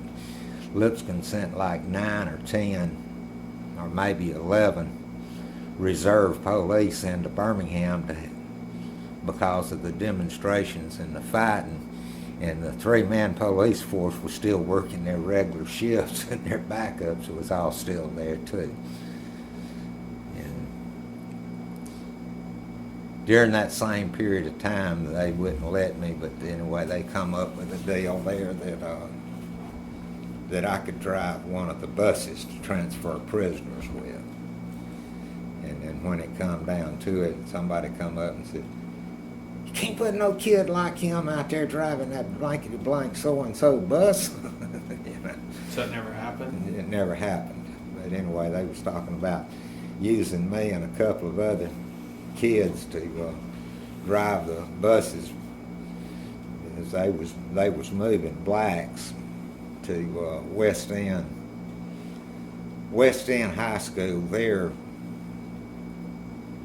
Lipscomb sent like 9 or 10 or maybe 11 reserve police into Birmingham because of the demonstrations and the fighting. And the 3-man police force was still working their regular shifts, and their backups was all still there too. And during that same period of time, they wouldn't let me, but anyway, they come up with a deal there that I could drive one of the buses to transfer prisoners with. And then when it come down to it, somebody come up and said, "You can't put no kid like him out there driving that blankety blank so-and-so bus." So it never happened? It never happened. But anyway, they was talking about using me and a couple of other kids to drive the buses, because they was moving blacks to West End High School. Their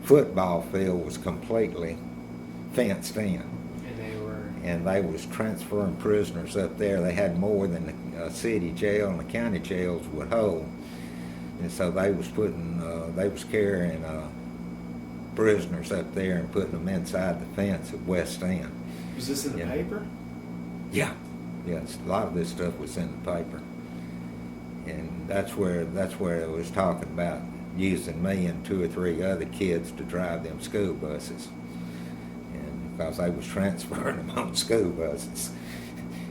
football field was completely fenced in, and they was transferring prisoners up there. They had more than the city jail and the county jails would hold, and so they was carrying prisoners up there and putting them inside the fence at West End. Was this in the paper? Yeah. Yes, a lot of this stuff was in the paper, and that's where it was talking about using me and 2 or 3 other kids to drive them school buses, and because they was transferring them on school buses.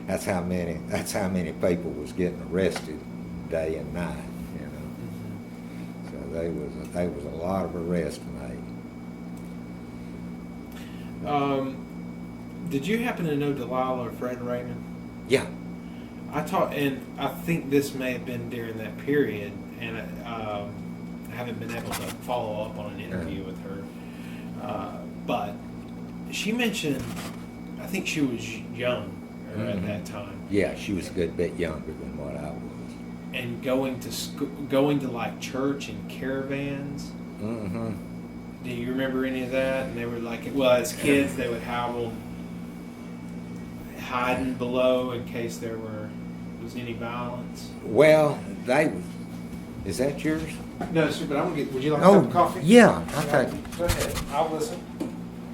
That's how many people was getting arrested day and night. So there was a lot of arrests made. Did you happen to know Delilah or Fred Raymond? Yeah. I think this may have been during that period, and haven't been able to follow up on an interview with her. But she mentioned, I think she was young at that time. Yeah, she was a good bit younger than what I was. And going to like church in caravans. Mm-hmm. Do you remember any of that? And they were like, well, as kids, they would have them hiding below in case there was any violence. Well, is that yours? No, sir, but I'm gonna get. Would you like a cup of coffee? Yeah, I'll take it. Go ahead. I'll listen.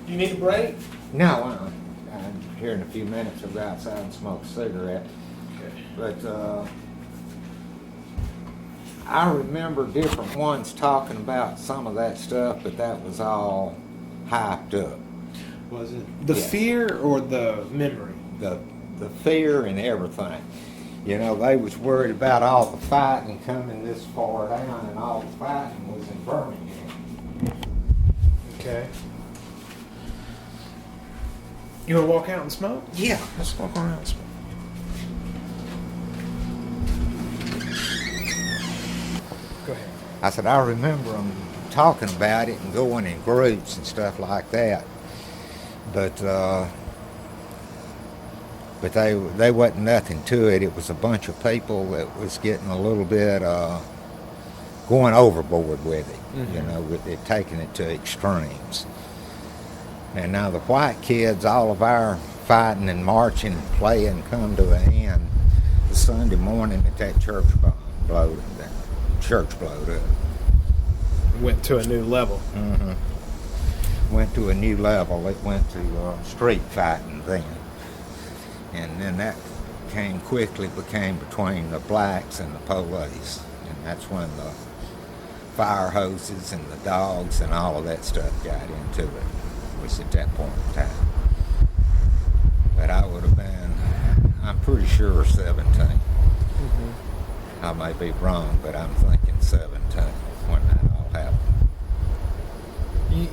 Do you need a break? No, here in a few minutes I'll go outside and smoke a cigarette. Okay. But I remember different ones talking about some of that stuff, but that was all hyped up. Was it the Yes. fear or the memory? The fear and everything. You know, they was worried about all the fighting coming this far down, and all the fighting was in Birmingham. Okay. You want to walk out and smoke? Yeah. Let's walk around and smoke. Go ahead. I said, I remember them talking about it and going in groups and stuff like that. But they wasn't nothing to it. It was a bunch of people that was getting a little bit going overboard with it, Mm-hmm. you know, with it taking it to extremes. And now the white kids, all of our fighting and marching and playing come to an end the Sunday morning that church blowed up. Went to a new level. Mm-hmm. Went to a new level. It went to street fighting then. And then that became between the blacks and the police. And that's when the fire hoses and the dogs and all of that stuff got into it. Was at that point in time. But I would have been, I'm pretty sure 17. Mm-hmm. I may be wrong, but I'm thinking 17 when that all happened.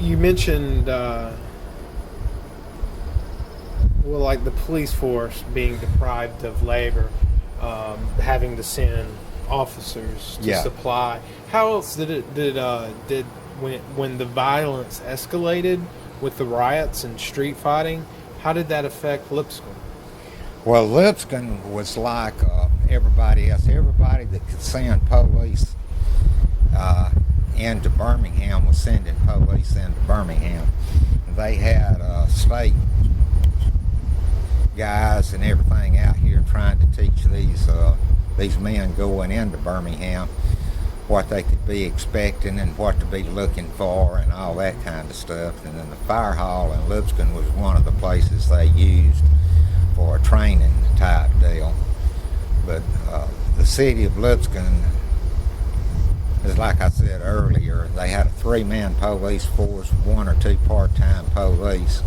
You mentioned, like the police force being deprived of labor, having to send officers to Yeah. supply. How else did when the violence escalated with the riots and street fighting? How did that affect Lipscomb? Well, Lipscomb was like everybody else. Everybody that could send police into Birmingham was sending police into Birmingham. They had state guys and everything out here trying to teach these men going into Birmingham what they could be expecting and what to be looking for and all that kind of stuff. And then the fire hall in Lipscomb was one of the places they used for a training type deal. But the city of Lipscomb is, like I said earlier, they had a 3-man police force, 1 or 2 part-time police,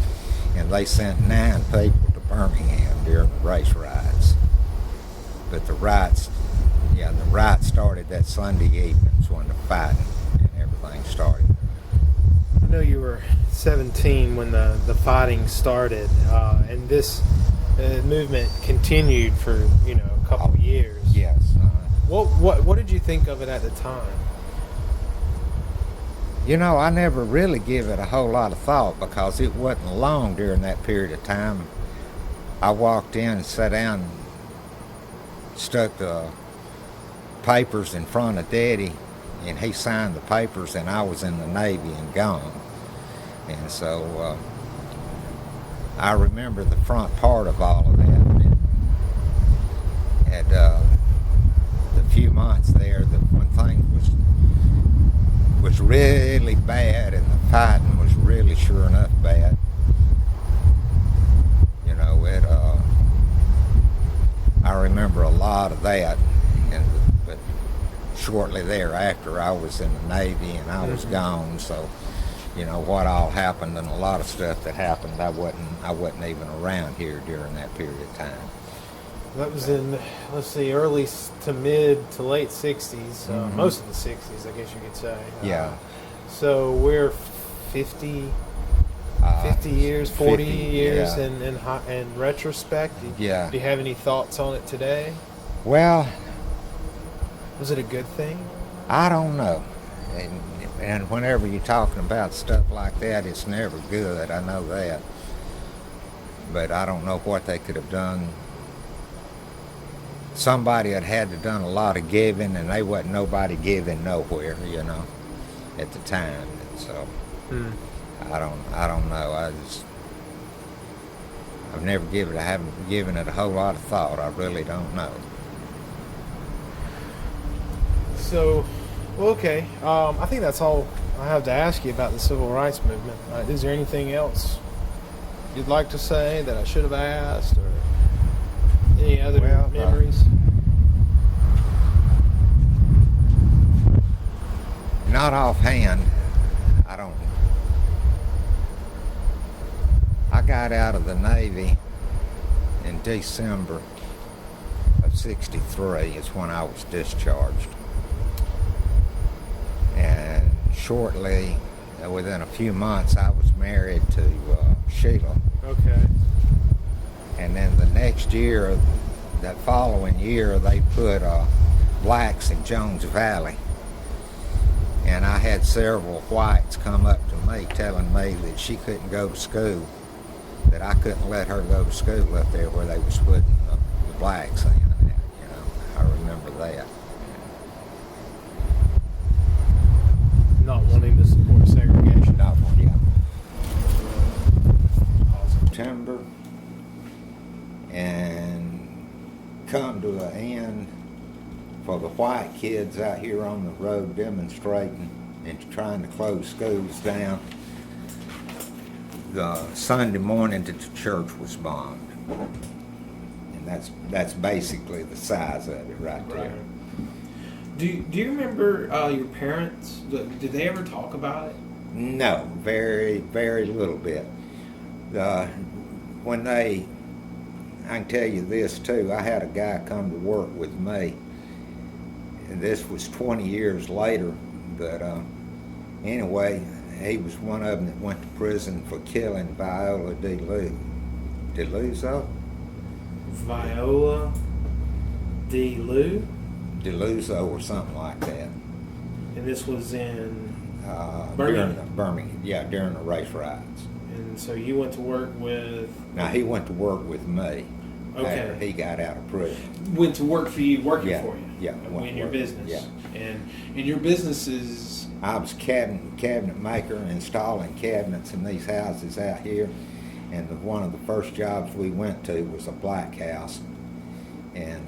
and they sent 9 people to Birmingham during the race riots. But the riots started that Sunday evenings when the fighting and everything started. I know you were 17 when the fighting started, and this movement continued for a couple of years. Yes. What did you think of it at the time? I never really give it a whole lot of thought because it wasn't long during that period of time. I walked in and sat down and stuck the papers in front of Daddy, and he signed the papers, and I was in the Navy and gone. And so I remember the front part of all of that. And had the few months there that when things was really bad and the fighting was really sure enough bad. I remember a lot of that, but shortly thereafter I was in the Navy and I was gone, so what all happened and a lot of stuff that happened, I wasn't even around here during that period of time. That was in, early to mid to late 60s, most of the 60s, I guess you could say. Yeah. So we're 50 years, 40 years yeah. in retrospect. Yeah. Do you have any thoughts on it today? Well, Was it a good thing? I don't know. And whenever you're talking about stuff like that, it's never good. I know that. But I don't know what they could have done. Somebody had to done a lot of giving, and they wasn't nobody giving nowhere, at the time. And so I don't know. I haven't given it a whole lot of thought. I really don't know. So, well, okay. I think that's all I have to ask you about the civil rights movement. Is there anything else you'd like to say that I should have asked, or any other memories? Not offhand. I got out of the Navy in December of '63 is when I was discharged. And shortly, within a few months, I was married to Sheila. Okay. And then the next year, that following year, they put blacks in Jones Valley. And I had several whites come up to me telling me that she couldn't go to school, that I couldn't let her go to school up there where they was putting the blacks in. I remember that. Not wanting to support segregation. Not one, yeah. September, and come to an end for the white kids out here on the road demonstrating and trying to close schools down. The Sunday morning that the church was bombed, and that's basically the size of it right there. Right. Do you remember your parents? Did they ever talk about it? No, very, very little bit. I can tell you this too, I had a guy come to work with me, and this was 20 years later, but anyway, he was one of them that went to prison for killing Viola DeLuzo? Viola DeLuzo or something like that. And this was in Birmingham, during the race riots. And so you went to work with... Now, he went to work with me after he got out of prison. Went to work for you, working for you? Yeah. In your business? Yeah. And your business is... I was cabinet maker, installing cabinets in these houses out here. And one of the first jobs we went to was a black house. And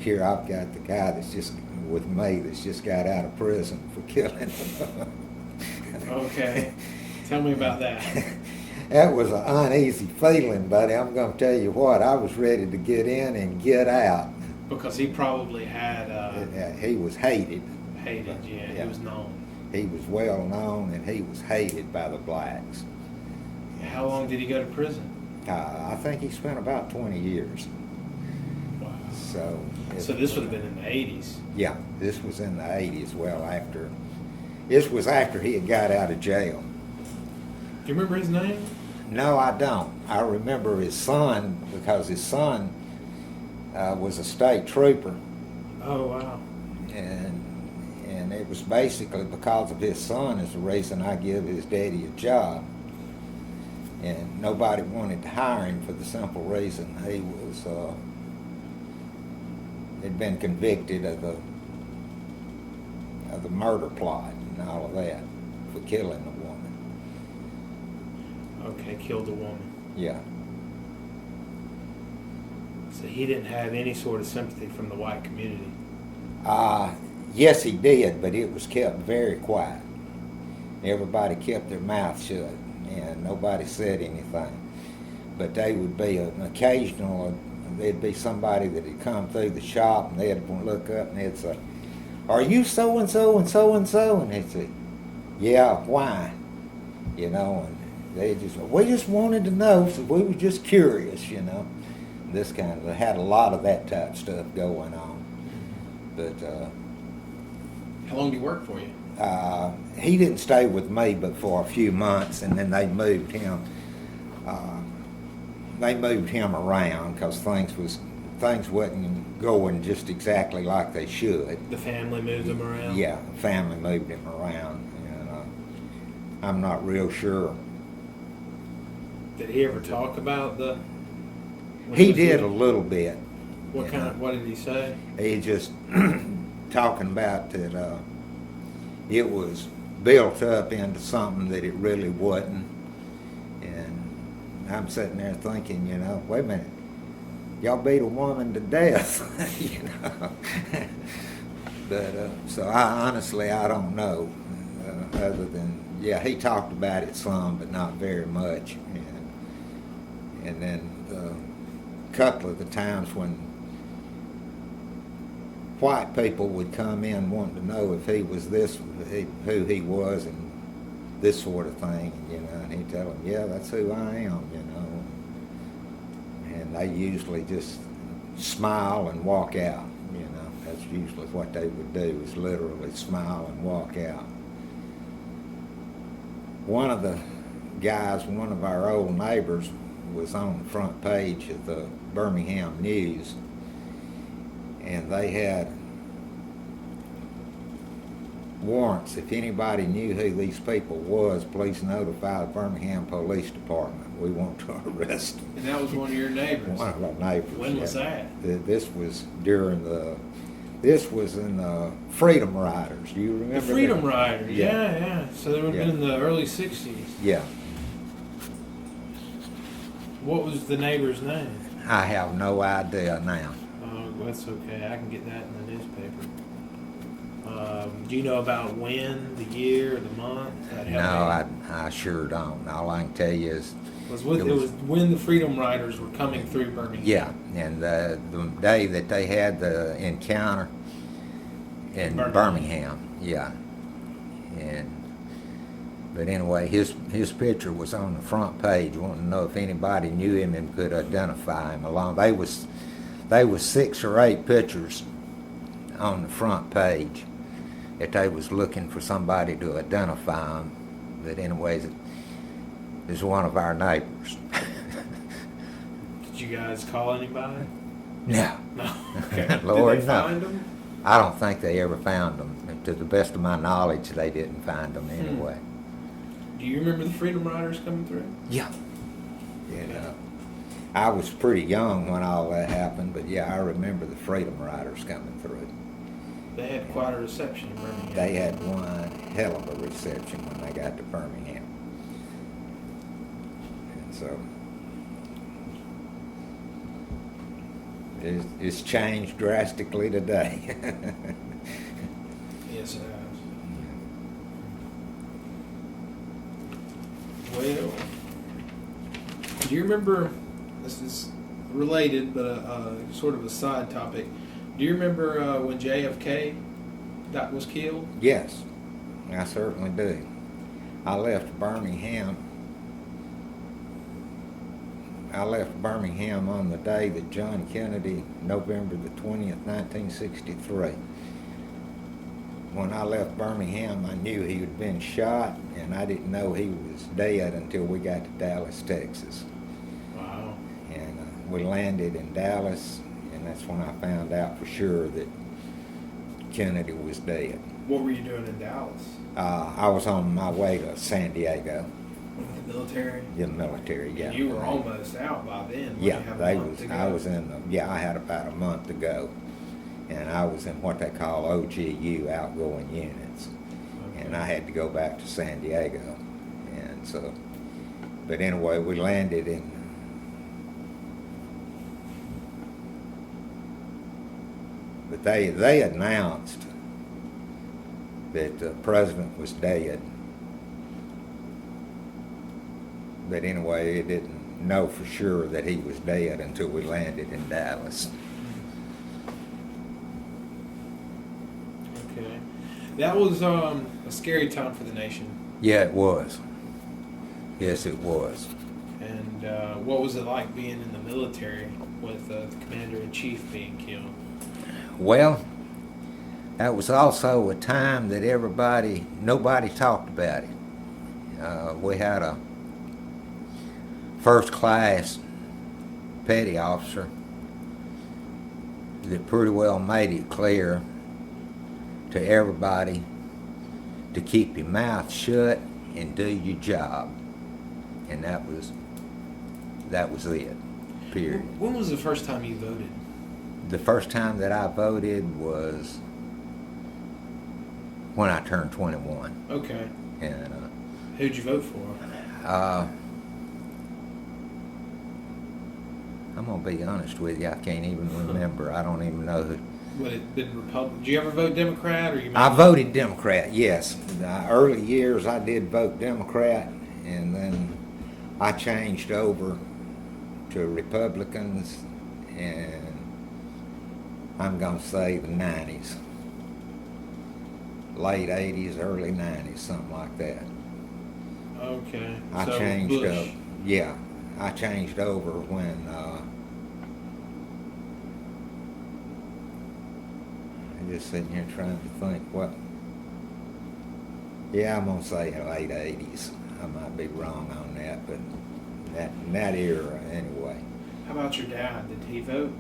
here I've got the guy that's just with me that's just got out of prison for killing them. Okay. Tell me about that. That was an uneasy feeling, buddy. I'm going to tell you what, I was ready to get in and get out. Because he probably had... he was hated. Hated, yeah. He was known. He was well known, and he was hated by the blacks. How long did he go to prison? I think he spent about 20 years. Wow. So this would have been in the 80s. Yeah, this was in the 80s. This was after he had got out of jail. Do you remember his name? No, I don't. I remember his son, because his son was a state trooper. Oh, wow. And it was basically because of his son is the reason I give his daddy a job. And nobody wanted to hire him for the simple reason he was had been convicted of the murder plot and all of that for killing the woman. Okay, killed a woman. Yeah. So he didn't have any sort of sympathy from the white community. Yes, he did, but it was kept very quiet. Everybody kept their mouth shut, and nobody said anything. But they would be an occasional, there'd be somebody that had come through the shop, and they'd look up and they'd say, "Are you so-and-so and so-and-so?" And they'd say, "Yeah, why?" And they we just wanted to know, so we were just curious, This kind of, they had a lot of that type of stuff going on. But how long did he work for you? he didn't stay with me but for a few months, and then they moved him. They moved him around because things was things wasn't going just exactly like they should. The family moved him around. Yeah, the family moved him around, and I'm not real sure. Did he ever talk about the? He did a little bit. What kind of? What did he say? He just talking about that it was built up into something that it really wasn't, and I'm sitting there thinking, wait a minute, y'all beat a woman to death, But so I don't know, other than he talked about it some, but not very much, and then a couple of the times when white people would come in wanting to know if he was who he was and this sort of thing, and he'd tell them, yeah, that's who I am, and they usually just smile and walk out, that's usually what they would do, is literally smile and walk out. One of the guys, one of our old neighbors, was on the front page of the Birmingham News, and they had warrants. If anybody knew who these people was, please notify the Birmingham Police Department. We want to arrest them. And that was one of your neighbors. One of our neighbors. When was that? This was this was in the Freedom Riders. Do you remember The Freedom that? Riders. Yeah. So they would have been in the early '60s. Yeah. What was the neighbor's name? I have no idea now. Oh, that's okay. I can get that in the newspaper. Do you know about when, the year, the month? No, I sure don't. All I can tell you is it was when the Freedom Riders were coming through Birmingham. Yeah, and the day that they had the encounter in Birmingham. Yeah, but anyway, his picture was on the front page, wanting to know if anybody knew him and could identify him. They was 6 or 8 pictures on the front page that they was looking for somebody to identify him. But anyways, it is one of our neighbors. Did you guys call anybody? No. No. Okay. Lord, Did they no. find them? I don't think they ever found them. To the best of my knowledge, they didn't find them anyway. Do you remember the Freedom Riders coming through? Yeah. I was pretty young when all that happened, but yeah, I remember the Freedom Riders coming through. They had quite a reception in Birmingham. They had one hell of a reception when they got to Birmingham. And so it's changed drastically today. Yes, it has. Well, do you remember, this is related, but sort of a side topic, do you remember when JFK was killed? Yes, I certainly do. I left Birmingham on the day that John Kennedy, November the 20th, 1963. When I left Birmingham, I knew he had been shot, and I didn't know he was dead until we got to Dallas, Texas. Wow. And we landed in Dallas, and that's when I found out for sure that Kennedy was dead. What were you doing in Dallas? I was on my way to San Diego. The military? The military, yeah. And you were almost out by then. Yeah, I had about a month to go. And I was in what they call OGU, outgoing units. Okay. And I had to go back to San Diego. And so, but anyway, we landed in, but they announced that the president was dead. But anyway, they didn't know for sure that he was dead until we landed in Dallas. Okay. That was a scary time for the nation. Yeah, it was. Yes, it was. And what was it like being in the military with the commander-in-chief being killed? Well, that was also a time that nobody talked about it. We had a first-class petty officer that pretty well made it clear to everybody to keep your mouth shut and do your job. And that was it, period. When was the first time you voted? The first time that I voted was when I turned 21. Okay. And Who'd you vote for? I'm going to be honest with you, I can't even remember. I don't even know who. Would it been Republican? Did you ever vote Democrat, or you? I voted Democrat, yes. The early years I did vote Democrat, and then I changed over to Republicans, and I'm going to say the 90s. Late 80s, early 90s, something like that. Okay. I So changed Bush. yeah, I changed over when I'm just sitting here trying to think what. Yeah, I'm gonna say late 80s. I might be wrong on that, but that era anyway. How about your dad? Did he vote?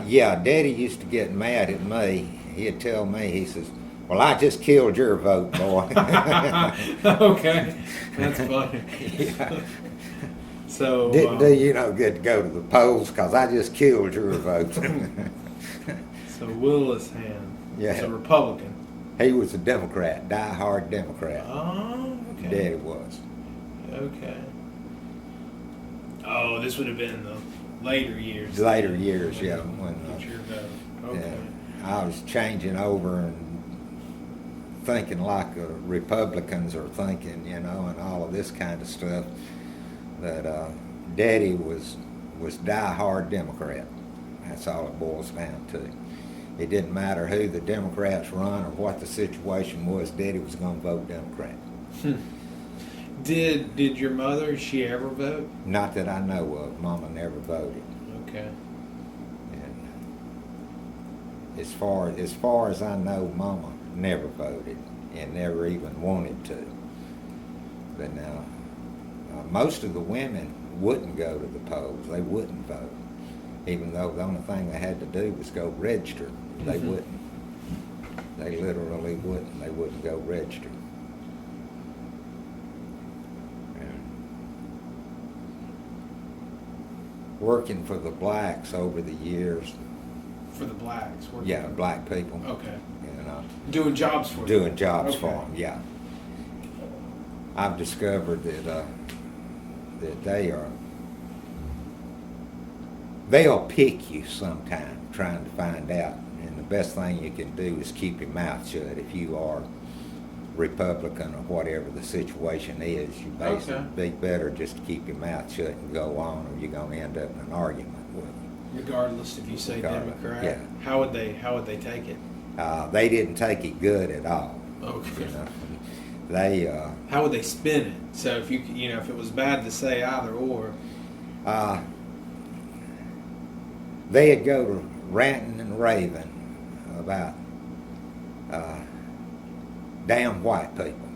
Yeah, Daddy used to get mad at me. He'd tell me, he says, "Well, I just killed your vote, boy." Okay, that's funny. Yeah. So Didn't do you no good to go to the polls because I just killed your vote. So Willis Hand. Yeah. He's a Republican. He was a Democrat, die-hard Democrat. Oh, okay. Daddy was. Okay. Oh, this would have been the later years. Later years, yeah. When, Get your vote. Okay. yeah, I was changing over and thinking like Republicans are thinking, you know, and all of this kind of stuff. That Daddy was die-hard Democrat. That's all it boils down to. It didn't matter who the Democrats run or what the situation was. Daddy was going to vote Democrat. Did your mother? Did she ever vote? Not that I know of. Mama never voted. Okay. And as far as I know, Mama never voted and never even wanted to. But now, most of the women wouldn't go to the polls. They wouldn't vote, even though the only thing they had to do was go register. They Mhm. wouldn't. They literally wouldn't. They wouldn't go register. Working for the blacks over the years. For the blacks. working Yeah, for- black people. Okay. You know, Doing jobs for them. doing jobs Okay. for them. Yeah. I've discovered that they'll pick you sometime trying to find out, and the best thing you can do is keep your mouth shut. If you are Republican or whatever the situation is, you basically be better just to keep your mouth shut and go on, or you're going to end up in an argument with them. Regardless if you say Regardless, Democrat. yeah. How would they take it? They didn't take it good at all. Okay. You know? They How would they spin it? So if if it was bad to say either or. they'd go to ranting and raving about damn white people.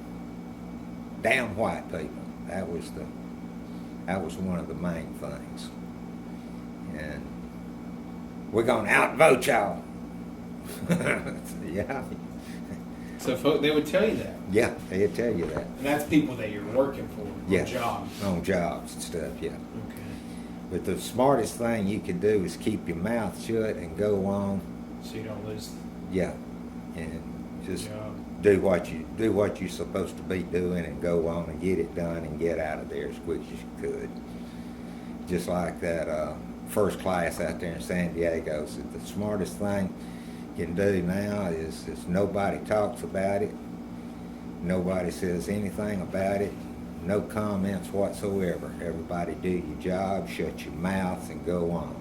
Damn white people. That was one of the main things. And we're gonna outvote y'all. Yeah. So they would tell you that. Yeah, they'd tell you that. And that's people that you're working for. Yeah. Jobs. On jobs and stuff, yeah. Okay. But the smartest thing you can do is keep your mouth shut and go on. So you don't lose Yeah. And the just job. do what you're supposed to be doing and go on and get it done and get out of there as quick as you could. Just like that first class out there in San Diego said, the smartest thing you can do now is nobody talks about it, nobody says anything about it, no comments whatsoever. Everybody do your job, shut your mouth, and go on.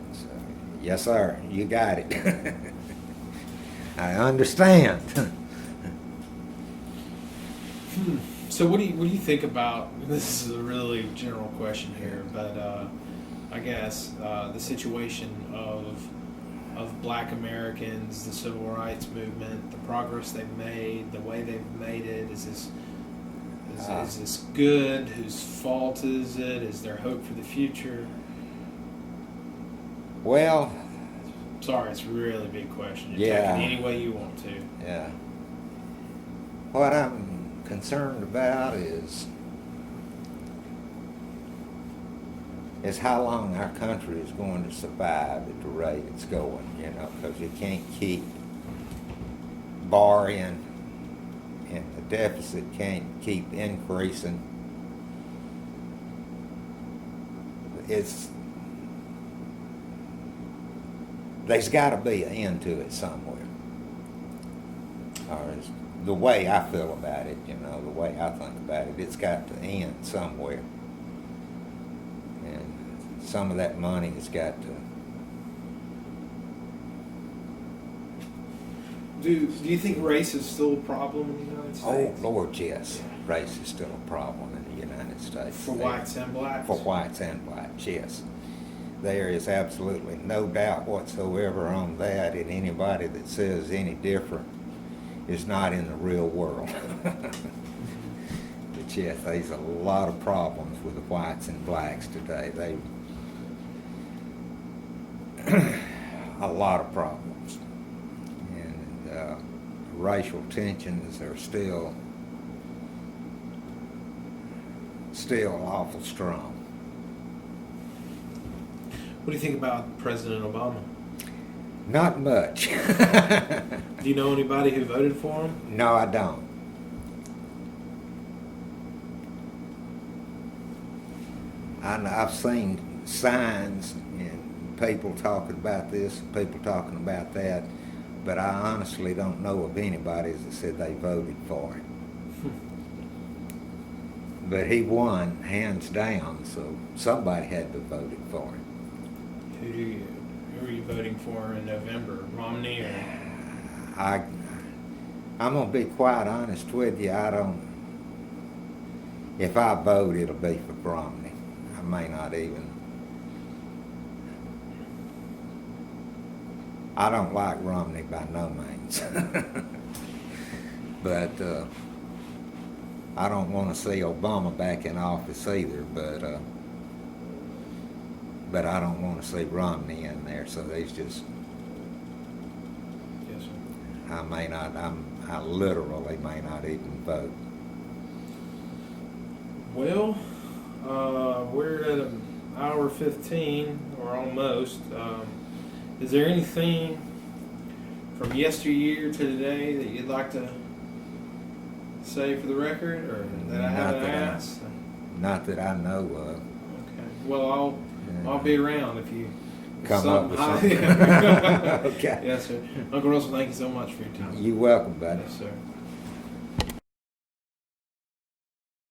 And so, yes, sir, you got it. I understand. So what do you think about? This is a really general question here, but I guess the situation of Black Americans, the civil rights movement, the progress they've made, the way they've made it. Is this good? Whose fault is it? Is there hope for the future? Well, Sorry, it's a really big question. You Yeah. take it any way you want to. Yeah. What I'm concerned about is how long our country is going to survive at the rate it's going, because you can't keep borrowing and the deficit can't keep increasing. There's got to be an end to it somewhere. Or the way I feel about it, the way I think about it, it's got to end somewhere. And some of that money has got to. Do you think race is still a problem in the United States? Oh, Lord, yes. Race is still a problem in the United States. For whites and blacks? For whites and blacks, yes. There is absolutely no doubt whatsoever on that, and anybody that says any different is not in the real world. But yes, there's a lot of problems with the whites and blacks today. A lot of problems. And racial tensions are still awful strong. What do you think about President Obama? Not much. Do you know anybody who voted for him? No, I don't. I've seen signs and people talking about this and people talking about that, but I honestly don't know of anybody that said they voted for him. But he won hands down, so somebody had to have voted for him. Who are you voting for in November? Romney or? I'm gonna be quite honest with you. If I vote, it'll be for Romney. I may not even. I don't like Romney by no means. But I don't want to see Obama back in office either, but I don't want to see Romney in there, so there's just, Yes, sir. I literally may not even vote. Well, we're at an hour 15, or almost. Is there anything from yesteryear to today that you'd like to say for the record, or that I haven't asked? Not that I know of. Okay. Well, I'll be around if you Come up with something. Okay. Yes, sir. Uncle Russell, thank you so much for your time. You're welcome, buddy. Yes, sir.